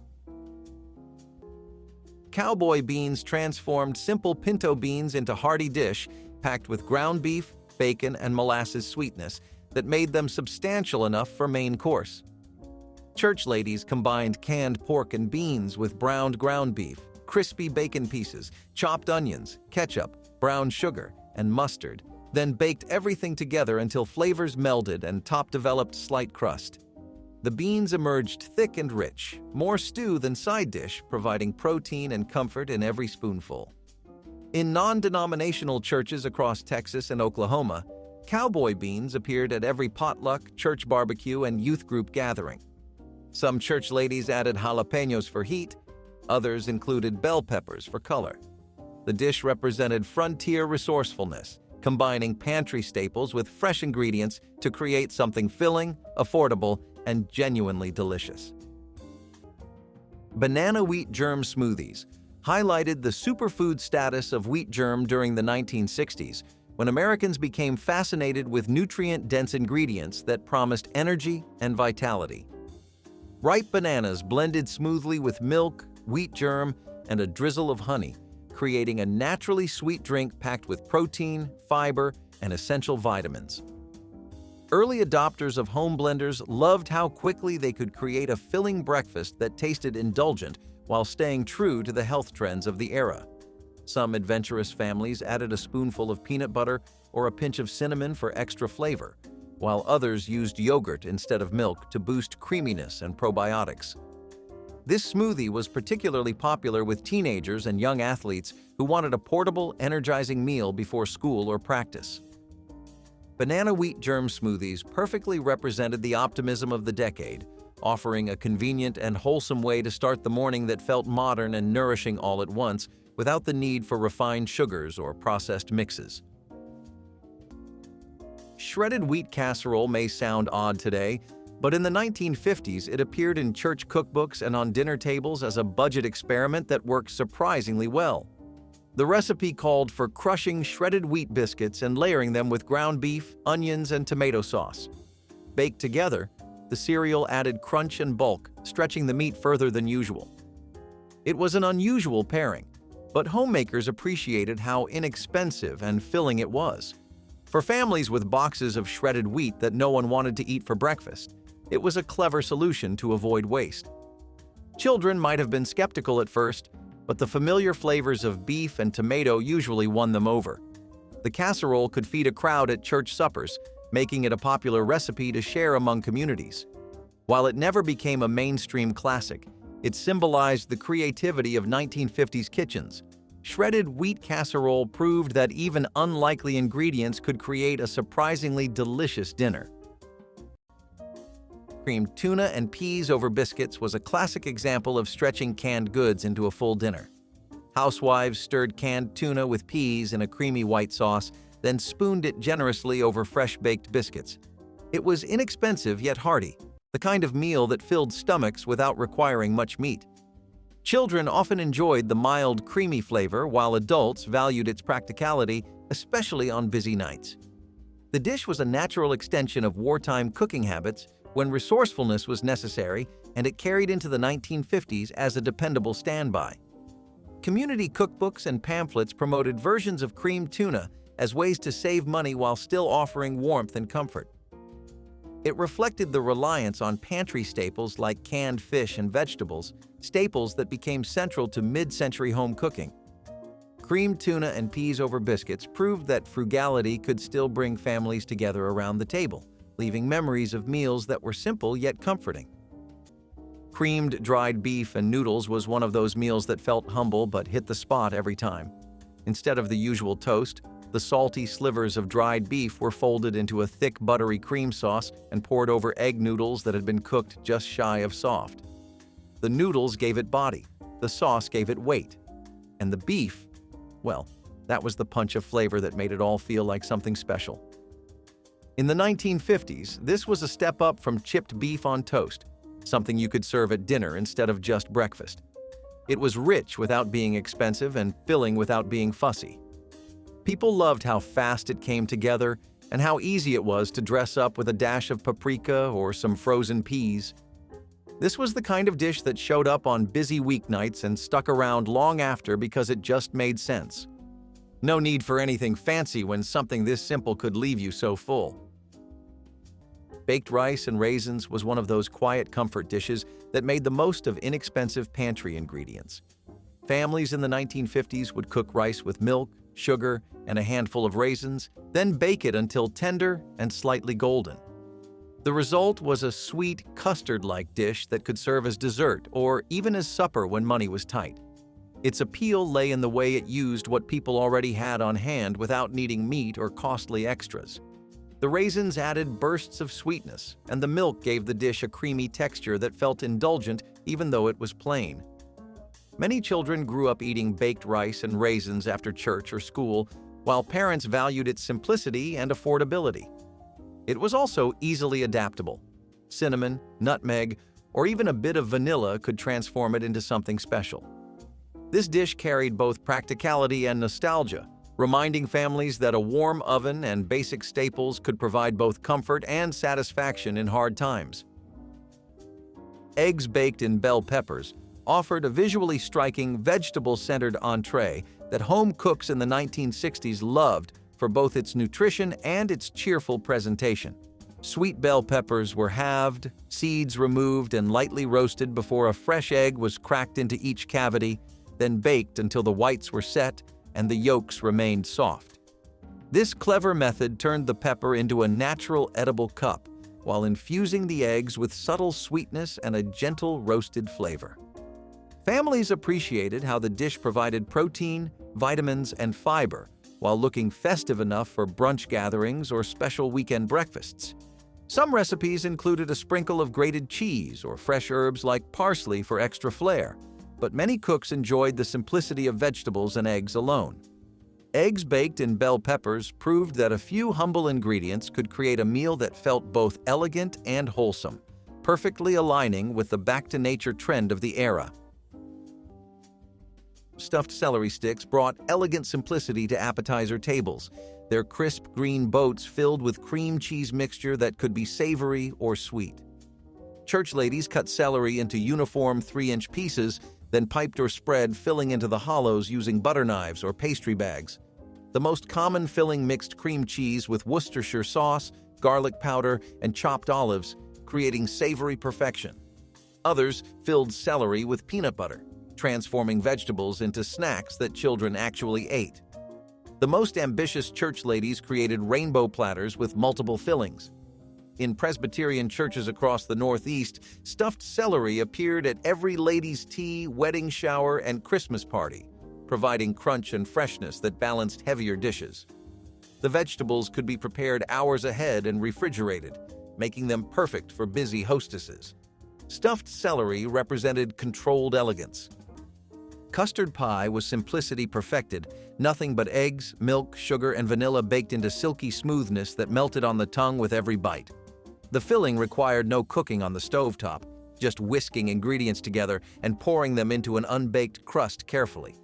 Cowboy beans transformed simple pinto beans into hearty dish packed with ground beef, bacon, and molasses sweetness that made them substantial enough for main course. Church ladies combined canned pork and beans with browned ground beef, crispy bacon pieces, chopped onions, ketchup, brown sugar, and mustard, then baked everything together until flavors melded and top developed slight crust. The beans emerged thick and rich, more stew than side dish, providing protein and comfort in every spoonful. In non-denominational churches across Texas and Oklahoma, Cowboy beans appeared at every potluck, church barbecue, and youth group gathering. Some church ladies added jalapenos for heat, others included bell peppers for color. The dish represented frontier resourcefulness, combining pantry staples with fresh ingredients to create something filling, affordable, and genuinely delicious. Banana wheat germ smoothies highlighted the superfood status of wheat germ during the 1960s, when Americans became fascinated with nutrient-dense ingredients that promised energy and vitality. Ripe bananas blended smoothly with milk, wheat germ, and a drizzle of honey, creating a naturally sweet drink packed with protein, fiber, and essential vitamins. Early adopters of home blenders loved how quickly they could create a filling breakfast that tasted indulgent while staying true to the health trends of the era. Some adventurous families added a spoonful of peanut butter or a pinch of cinnamon for extra flavor, while others used yogurt instead of milk to boost creaminess and probiotics. This smoothie was particularly popular with teenagers and young athletes who wanted a portable, energizing meal before school or practice. Banana wheat germ smoothies perfectly represented the optimism of the decade, offering a convenient and wholesome way to start the morning that felt modern and nourishing all at once, without the need for refined sugars or processed mixes. Shredded wheat casserole may sound odd today, but in the 1950s it appeared in church cookbooks and on dinner tables as a budget experiment that worked surprisingly well. The recipe called for crushing shredded wheat biscuits and layering them with ground beef, onions, and tomato sauce. Baked together, the cereal added crunch and bulk, stretching the meat further than usual. It was an unusual pairing, but homemakers appreciated how inexpensive and filling it was. For families with boxes of shredded wheat that no one wanted to eat for breakfast, it was a clever solution to avoid waste. Children might have been skeptical at first, but the familiar flavors of beef and tomato usually won them over. The casserole could feed a crowd at church suppers, making it a popular recipe to share among communities. While it never became a mainstream classic, it symbolized the creativity of 1950s kitchens. Shredded wheat casserole proved that even unlikely ingredients could create a surprisingly delicious dinner. Creamed tuna and peas over biscuits was a classic example of stretching canned goods into a full dinner. Housewives stirred canned tuna with peas in a creamy white sauce, then spooned it generously over fresh-baked biscuits. It was inexpensive yet hearty, the kind of meal that filled stomachs without requiring much meat. Children often enjoyed the mild, creamy flavor, while adults valued its practicality, especially on busy nights. The dish was a natural extension of wartime cooking habits when resourcefulness was necessary, and it carried into the 1950s as a dependable standby. Community cookbooks and pamphlets promoted versions of creamed tuna as ways to save money while still offering warmth and comfort. It reflected the reliance on pantry staples like canned fish and vegetables, staples that became central to mid-century home cooking. Creamed tuna and peas over biscuits proved that frugality could still bring families together around the table, leaving memories of meals that were simple yet comforting. Creamed dried beef and noodles was one of those meals that felt humble but hit the spot every time. Instead of the usual toast, the salty slivers of dried beef were folded into a thick buttery cream sauce and poured over egg noodles that had been cooked just shy of soft. The noodles gave it body, the sauce gave it weight, and the beef, well, that was the punch of flavor that made it all feel like something special. In the 1950s, this was a step up from chipped beef on toast, something you could serve at dinner instead of just breakfast. It was rich without being expensive and filling without being fussy. People loved how fast it came together and how easy it was to dress up with a dash of paprika or some frozen peas. This was the kind of dish that showed up on busy weeknights and stuck around long after because it just made sense. No need for anything fancy when something this simple could leave you so full. Baked rice and raisins was one of those quiet comfort dishes that made the most of inexpensive pantry ingredients. Families in the 1950s would cook rice with milk, sugar, and a handful of raisins, then bake it until tender and slightly golden. The result was a sweet, custard-like dish that could serve as dessert or even as supper when money was tight. Its appeal lay in the way it used what people already had on hand without needing meat or costly extras. The raisins added bursts of sweetness, and the milk gave the dish a creamy texture that felt indulgent even though it was plain. Many children grew up eating baked rice and raisins after church or school, while parents valued its simplicity and affordability. It was also easily adaptable. Cinnamon, nutmeg, or even a bit of vanilla could transform it into something special. This dish carried both practicality and nostalgia, reminding families that a warm oven and basic staples could provide both comfort and satisfaction in hard times. Eggs baked in bell peppers offered a visually striking, vegetable-centered entree that home cooks in the 1960s loved for both its nutrition and its cheerful presentation. Sweet bell peppers were halved, seeds removed and lightly roasted before a fresh egg was cracked into each cavity, then baked until the whites were set and the yolks remained soft. This clever method turned the pepper into a natural edible cup, while infusing the eggs with subtle sweetness and a gentle roasted flavor. Families appreciated how the dish provided protein, vitamins, and fiber, while looking festive enough for brunch gatherings or special weekend breakfasts. Some recipes included a sprinkle of grated cheese or fresh herbs like parsley for extra flair, but many cooks enjoyed the simplicity of vegetables and eggs alone. Eggs baked in bell peppers proved that a few humble ingredients could create a meal that felt both elegant and wholesome, perfectly aligning with the back-to-nature trend of the era. Stuffed celery sticks brought elegant simplicity to appetizer tables, their crisp green boats filled with cream cheese mixture that could be savory or sweet. Church ladies cut celery into uniform 3-inch pieces, then piped or spread, filling into the hollows using butter knives or pastry bags. The most common filling mixed cream cheese with Worcestershire sauce, garlic powder, and chopped olives, creating savory perfection. Others filled celery with peanut butter, transforming vegetables into snacks that children actually ate. The most ambitious church ladies created rainbow platters with multiple fillings. In Presbyterian churches across the Northeast, stuffed celery appeared at every ladies' tea, wedding shower, and Christmas party, providing crunch and freshness that balanced heavier dishes. The vegetables could be prepared hours ahead and refrigerated, making them perfect for busy hostesses. Stuffed celery represented controlled elegance. Custard pie was simplicity perfected, nothing but eggs, milk, sugar, and vanilla baked into silky smoothness that melted on the tongue with every bite. The filling required no cooking on the stovetop, just whisking ingredients together and pouring them into an unbaked crust carefully.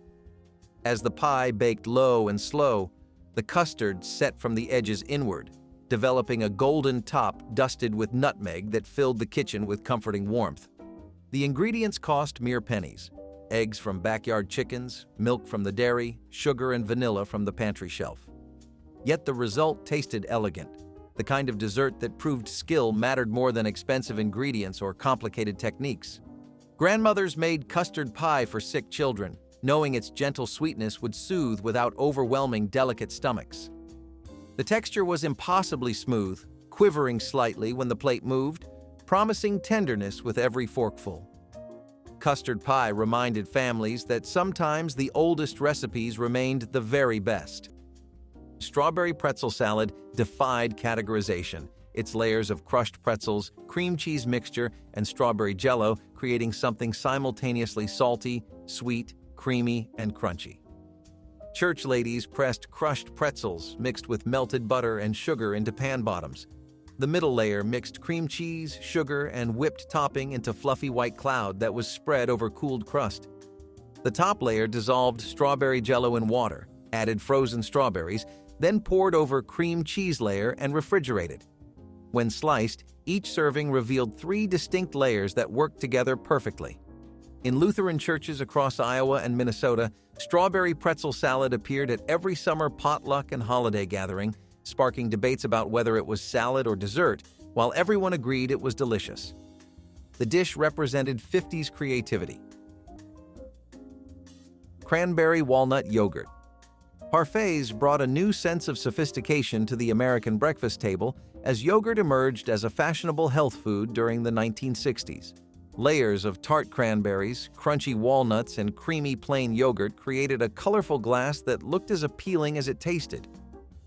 As the pie baked low and slow, the custard set from the edges inward, developing a golden top dusted with nutmeg that filled the kitchen with comforting warmth. The ingredients cost mere pennies: eggs from backyard chickens, milk from the dairy, sugar and vanilla from the pantry shelf. Yet the result tasted elegant, the kind of dessert that proved skill mattered more than expensive ingredients or complicated techniques. Grandmothers made custard pie for sick children, knowing its gentle sweetness would soothe without overwhelming delicate stomachs. The texture was impossibly smooth, quivering slightly when the plate moved, promising tenderness with every forkful. Custard pie reminded families that sometimes the oldest recipes remained the very best. Strawberry pretzel salad defied categorization, its layers of crushed pretzels, cream cheese mixture, and strawberry jello creating something simultaneously salty, sweet, creamy, and crunchy. Church ladies pressed crushed pretzels mixed with melted butter and sugar into pan bottoms. The middle layer mixed cream cheese, sugar, and whipped topping into fluffy white cloud that was spread over cooled crust. The top layer dissolved strawberry jello in water, added frozen strawberries, then poured over cream cheese layer and refrigerated. When sliced, each serving revealed 3 distinct layers that worked together perfectly. In Lutheran churches across Iowa and Minnesota, strawberry pretzel salad appeared at every summer potluck and holiday gathering, sparking debates about whether it was salad or dessert, while everyone agreed it was delicious. The dish represented 50s creativity. Cranberry walnut yogurt. Parfaits brought a new sense of sophistication to the American breakfast table as yogurt emerged as a fashionable health food during the 1960s. Layers of tart cranberries, crunchy walnuts, and creamy plain yogurt created a colorful glass that looked as appealing as it tasted.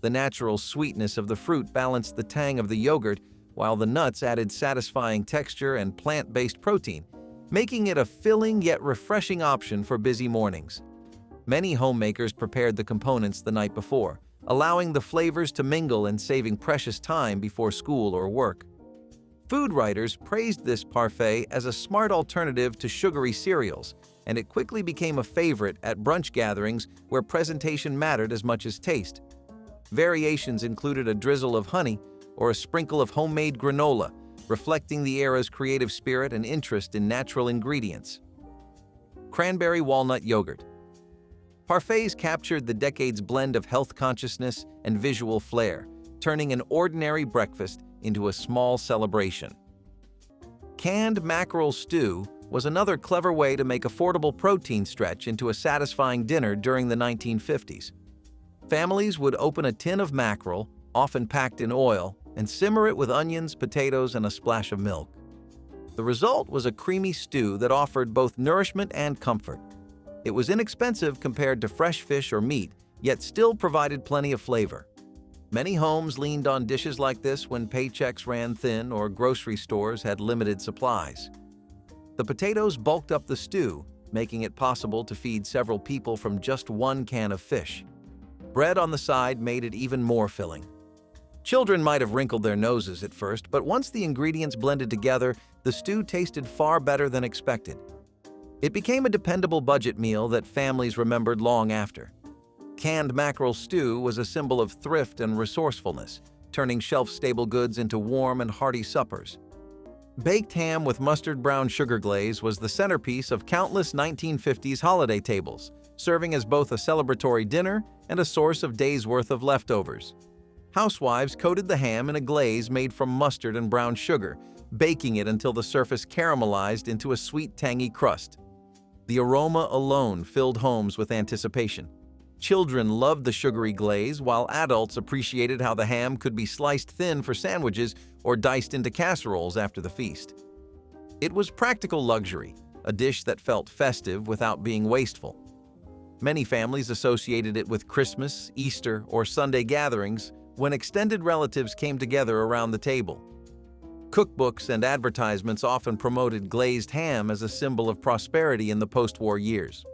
The natural sweetness of the fruit balanced the tang of the yogurt, while the nuts added satisfying texture and plant-based protein, making it a filling yet refreshing option for busy mornings. Many homemakers prepared the components the night before, allowing the flavors to mingle and saving precious time before school or work. Food writers praised this parfait as a smart alternative to sugary cereals, and it quickly became a favorite at brunch gatherings where presentation mattered as much as taste. Variations included a drizzle of honey or a sprinkle of homemade granola, reflecting the era's creative spirit and interest in natural ingredients. Cranberry walnut yogurt. Parfaits captured the decade's blend of health consciousness and visual flair, turning an ordinary breakfast into a small celebration. Canned mackerel stew was another clever way to make affordable protein stretch into a satisfying dinner during the 1950s. Families would open a tin of mackerel, often packed in oil, and simmer it with onions, potatoes, and a splash of milk. The result was a creamy stew that offered both nourishment and comfort. It was inexpensive compared to fresh fish or meat, yet still provided plenty of flavor. Many homes leaned on dishes like this when paychecks ran thin or grocery stores had limited supplies. The potatoes bulked up the stew, making it possible to feed several people from just one can of fish. Bread on the side made it even more filling. Children might have wrinkled their noses at first, but once the ingredients blended together, the stew tasted far better than expected. It became a dependable budget meal that families remembered long after. Canned mackerel stew was a symbol of thrift and resourcefulness, turning shelf-stable goods into warm and hearty suppers. Baked ham with mustard brown sugar glaze was the centerpiece of countless 1950s holiday tables, serving as both a celebratory dinner and a source of days' worth of leftovers. Housewives coated the ham in a glaze made from mustard and brown sugar, baking it until the surface caramelized into a sweet, tangy crust. The aroma alone filled homes with anticipation. Children loved the sugary glaze, while adults appreciated how the ham could be sliced thin for sandwiches or diced into casseroles after the feast. It was practical luxury, a dish that felt festive without being wasteful. Many families associated it with Christmas, Easter, or Sunday gatherings when extended relatives came together around the table. Cookbooks and advertisements often promoted glazed ham as a symbol of prosperity in the post-war years.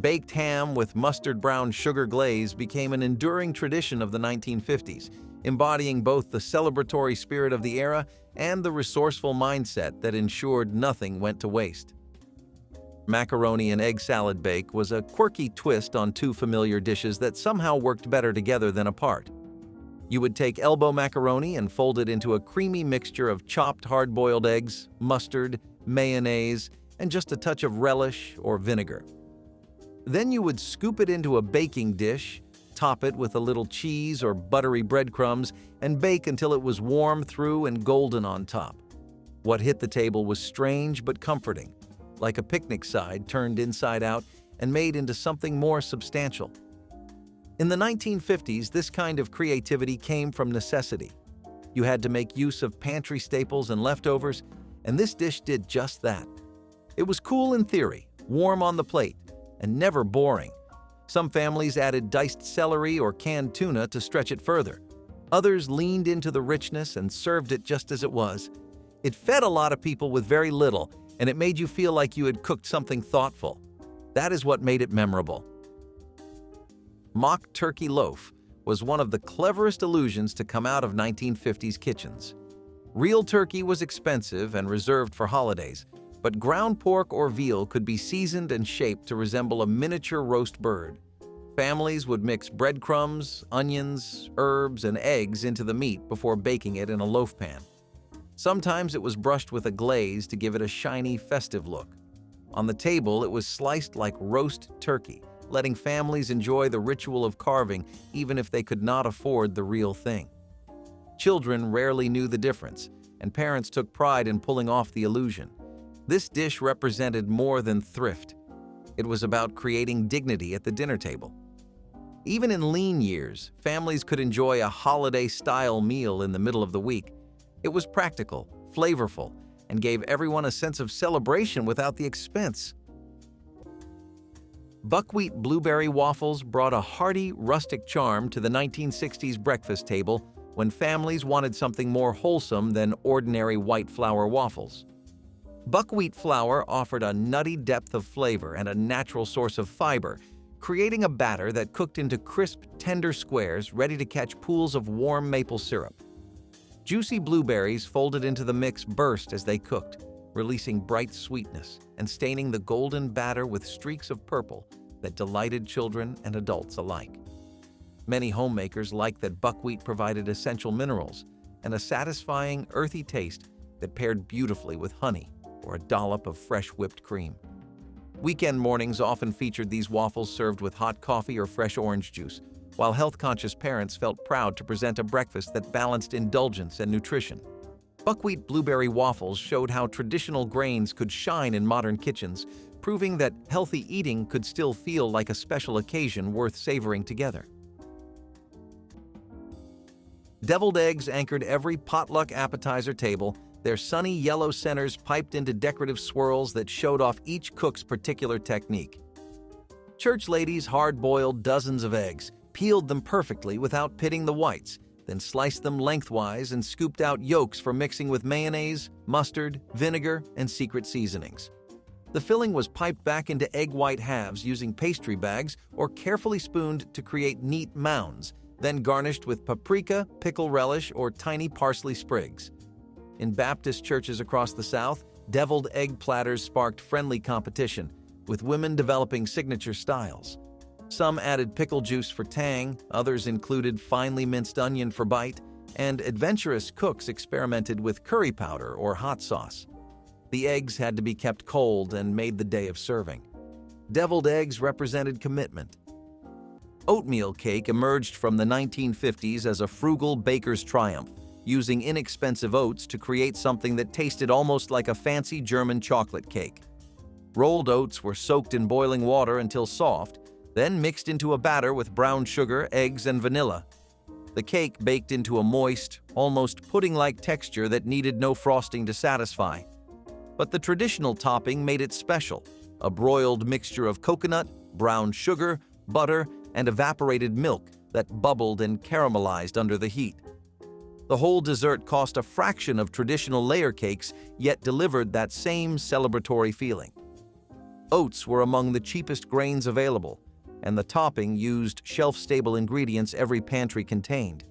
Baked ham with mustard brown sugar glaze became an enduring tradition of the 1950s, embodying both the celebratory spirit of the era and the resourceful mindset that ensured nothing went to waste. Macaroni and egg salad bake was a quirky twist on two familiar dishes that somehow worked better together than apart. You would take elbow macaroni and fold it into a creamy mixture of chopped hard-boiled eggs, mustard, mayonnaise, and just a touch of relish or vinegar. Then you would scoop it into a baking dish, top it with a little cheese or buttery breadcrumbs, and bake until it was warm through and golden on top. What hit the table was strange but comforting, like a picnic side turned inside out and made into something more substantial. In the 1950s, this kind of creativity came from necessity. You had to make use of pantry staples and leftovers, and this dish did just that. It was cool in theory, warm on the plate, and never boring. Some families added diced celery or canned tuna to stretch it further. Others leaned into the richness and served it just as it was. It fed a lot of people with very little, and it made you feel like you had cooked something thoughtful. That is what made it memorable. Mock turkey loaf was one of the cleverest illusions to come out of 1950s kitchens. Real turkey was expensive and reserved for holidays, but ground pork or veal could be seasoned and shaped to resemble a miniature roast bird. Families would mix breadcrumbs, onions, herbs, and eggs into the meat before baking it in a loaf pan. Sometimes it was brushed with a glaze to give it a shiny, festive look. On the table, it was sliced like roast turkey, letting families enjoy the ritual of carving even if they could not afford the real thing. Children rarely knew the difference, and parents took pride in pulling off the illusion. This dish represented more than thrift. It was about creating dignity at the dinner table. Even in lean years, families could enjoy a holiday-style meal in the middle of the week. It was practical, flavorful, and gave everyone a sense of celebration without the expense. Buckwheat blueberry waffles brought a hearty, rustic charm to the 1960s breakfast table when families wanted something more wholesome than ordinary white flour waffles. Buckwheat flour offered a nutty depth of flavor and a natural source of fiber, creating a batter that cooked into crisp, tender squares ready to catch pools of warm maple syrup. Juicy blueberries folded into the mix burst as they cooked, releasing bright sweetness and staining the golden batter with streaks of purple that delighted children and adults alike. Many homemakers liked that buckwheat provided essential minerals and a satisfying, earthy taste that paired beautifully with honey or a dollop of fresh whipped cream. Weekend mornings often featured these waffles served with hot coffee or fresh orange juice, while health-conscious parents felt proud to present a breakfast that balanced indulgence and nutrition. Buckwheat blueberry waffles showed how traditional grains could shine in modern kitchens, proving that healthy eating could still feel like a special occasion worth savoring together. Deviled eggs anchored every potluck appetizer table, their sunny yellow centers piped into decorative swirls that showed off each cook's particular technique. Church ladies hard-boiled dozens of eggs, peeled them perfectly without pitting the whites, then sliced them lengthwise and scooped out yolks for mixing with mayonnaise, mustard, vinegar, and secret seasonings. The filling was piped back into egg white halves using pastry bags or carefully spooned to create neat mounds, then garnished with paprika, pickle relish, or tiny parsley sprigs. In Baptist churches across the South, deviled egg platters sparked friendly competition, with women developing signature styles. Some added pickle juice for tang, others included finely minced onion for bite, and adventurous cooks experimented with curry powder or hot sauce. The eggs had to be kept cold and made the day of serving. Deviled eggs represented commitment. Oatmeal cake emerged from the 1950s as a frugal baker's triumph, using inexpensive oats to create something that tasted almost like a fancy German chocolate cake. Rolled oats were soaked in boiling water until soft, then mixed into a batter with brown sugar, eggs, and vanilla. The cake baked into a moist, almost pudding-like texture that needed no frosting to satisfy. But the traditional topping made it special, a broiled mixture of coconut, brown sugar, butter, and evaporated milk that bubbled and caramelized under the heat. The whole dessert cost a fraction of traditional layer cakes, yet delivered that same celebratory feeling. Oats were among the cheapest grains available, and the topping used shelf-stable ingredients every pantry contained.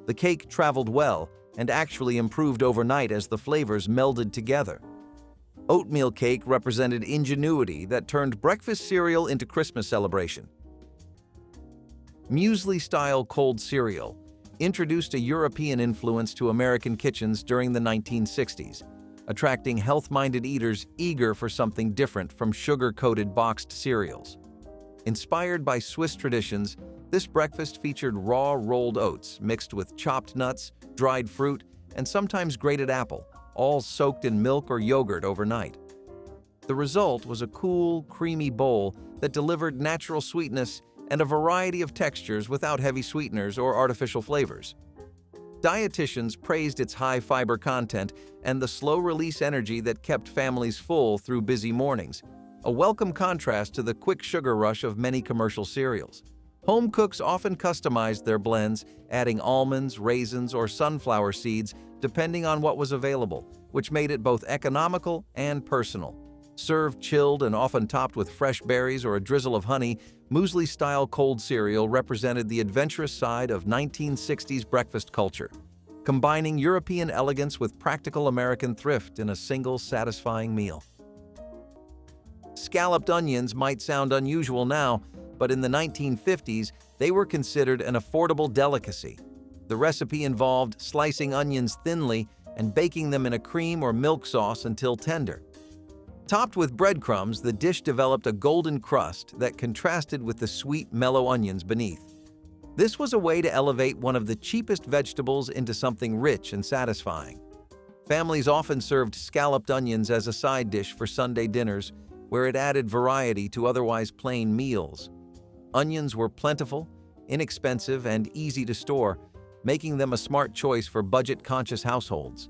The cake traveled well and actually improved overnight as the flavors melded together. Oatmeal cake represented ingenuity that turned breakfast cereal into Christmas celebration. Muesli-style cold cereal introduced a European influence to American kitchens during the 1960s, attracting health-minded eaters eager for something different from sugar-coated boxed cereals. Inspired by Swiss traditions, this breakfast featured raw rolled oats mixed with chopped nuts, dried fruit, and sometimes grated apple, all soaked in milk or yogurt overnight. The result was a cool, creamy bowl that delivered natural sweetness and a variety of textures without heavy sweeteners or artificial flavors. Dietitians praised its high fiber content and the slow-release energy that kept families full through busy mornings, a welcome contrast to the quick sugar rush of many commercial cereals. Home cooks often customized their blends, adding almonds, raisins, or sunflower seeds depending on what was available, which made it both economical and personal. Served chilled and often topped with fresh berries or a drizzle of honey, muesli-style cold cereal represented the adventurous side of 1960s breakfast culture, combining European elegance with practical American thrift in a single satisfying meal. Scalloped onions might sound unusual now, but in the 1950s, they were considered an affordable delicacy. The recipe involved slicing onions thinly and baking them in a cream or milk sauce until tender. Topped with breadcrumbs, the dish developed a golden crust that contrasted with the sweet, mellow onions beneath. This was a way to elevate one of the cheapest vegetables into something rich and satisfying. Families often served scalloped onions as a side dish for Sunday dinners, where it added variety to otherwise plain meals. Onions were plentiful, inexpensive, and easy to store, making them a smart choice for budget-conscious households.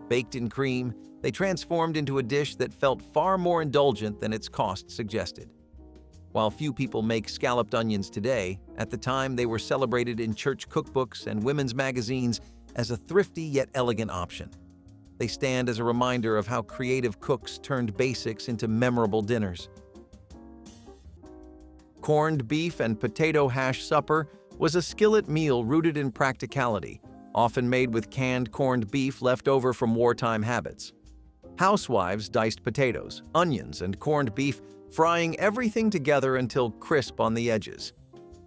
Baked in cream, they transformed into a dish that felt far more indulgent than its cost suggested. While few people make scalloped onions today, at the time they were celebrated in church cookbooks and women's magazines as a thrifty yet elegant option. They stand as a reminder of how creative cooks turned basics into memorable dinners. Corned beef and potato hash supper was a skillet meal rooted in practicality, often made with canned corned beef left over from wartime habits. Housewives diced potatoes, onions, and corned beef, frying everything together until crisp on the edges.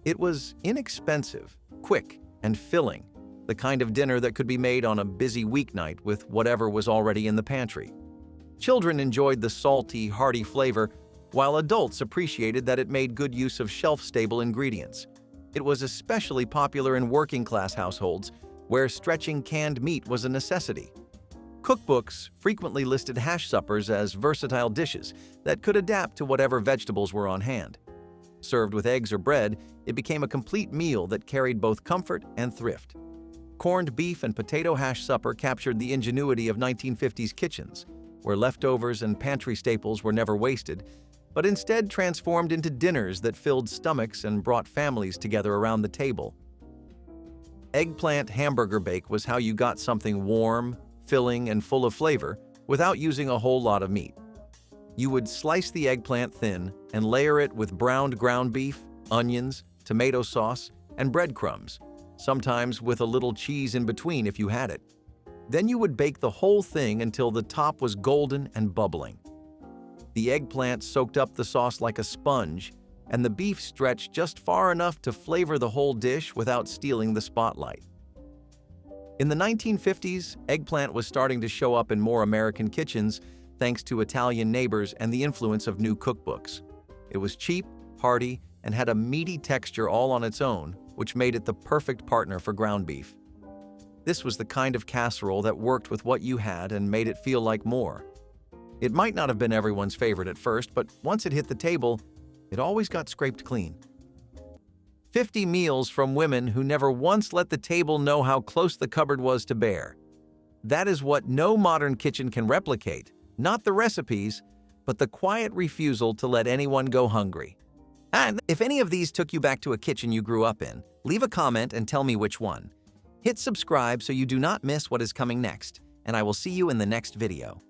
It was inexpensive, quick, and filling, the kind of dinner that could be made on a busy weeknight with whatever was already in the pantry. Children enjoyed the salty, hearty flavor, while adults appreciated that it made good use of shelf-stable ingredients. It was especially popular in working-class households, where stretching canned meat was a necessity. Cookbooks frequently listed hash suppers as versatile dishes that could adapt to whatever vegetables were on hand. Served with eggs or bread, it became a complete meal that carried both comfort and thrift. Corned beef and potato hash supper captured the ingenuity of 1950s kitchens, where leftovers and pantry staples were never wasted, but instead transformed into dinners that filled stomachs and brought families together around the table. Eggplant hamburger bake was how you got something warm, filling, and full of flavor without using a whole lot of meat. You would slice the eggplant thin and layer it with browned ground beef, onions, tomato sauce, and breadcrumbs, sometimes with a little cheese in between if you had it. Then you would bake the whole thing until the top was golden and bubbling. The eggplant soaked up the sauce like a sponge, and the beef stretched just far enough to flavor the whole dish without stealing the spotlight. In the 1950s, eggplant was starting to show up in more American kitchens thanks to Italian neighbors and the influence of new cookbooks. It was cheap, hearty, and had a meaty texture all on its own, which made it the perfect partner for ground beef. This was the kind of casserole that worked with what you had and made it feel like more. It might not have been everyone's favorite at first, but once it hit the table, it always got scraped clean. 50 meals from women who never once let the table know how close the cupboard was to bare. That is what no modern kitchen can replicate, not the recipes, but the quiet refusal to let anyone go hungry. And if any of these took you back to a kitchen you grew up in, leave a comment and tell me which one. Hit subscribe so you do not miss what is coming next, and I will see you in the next video.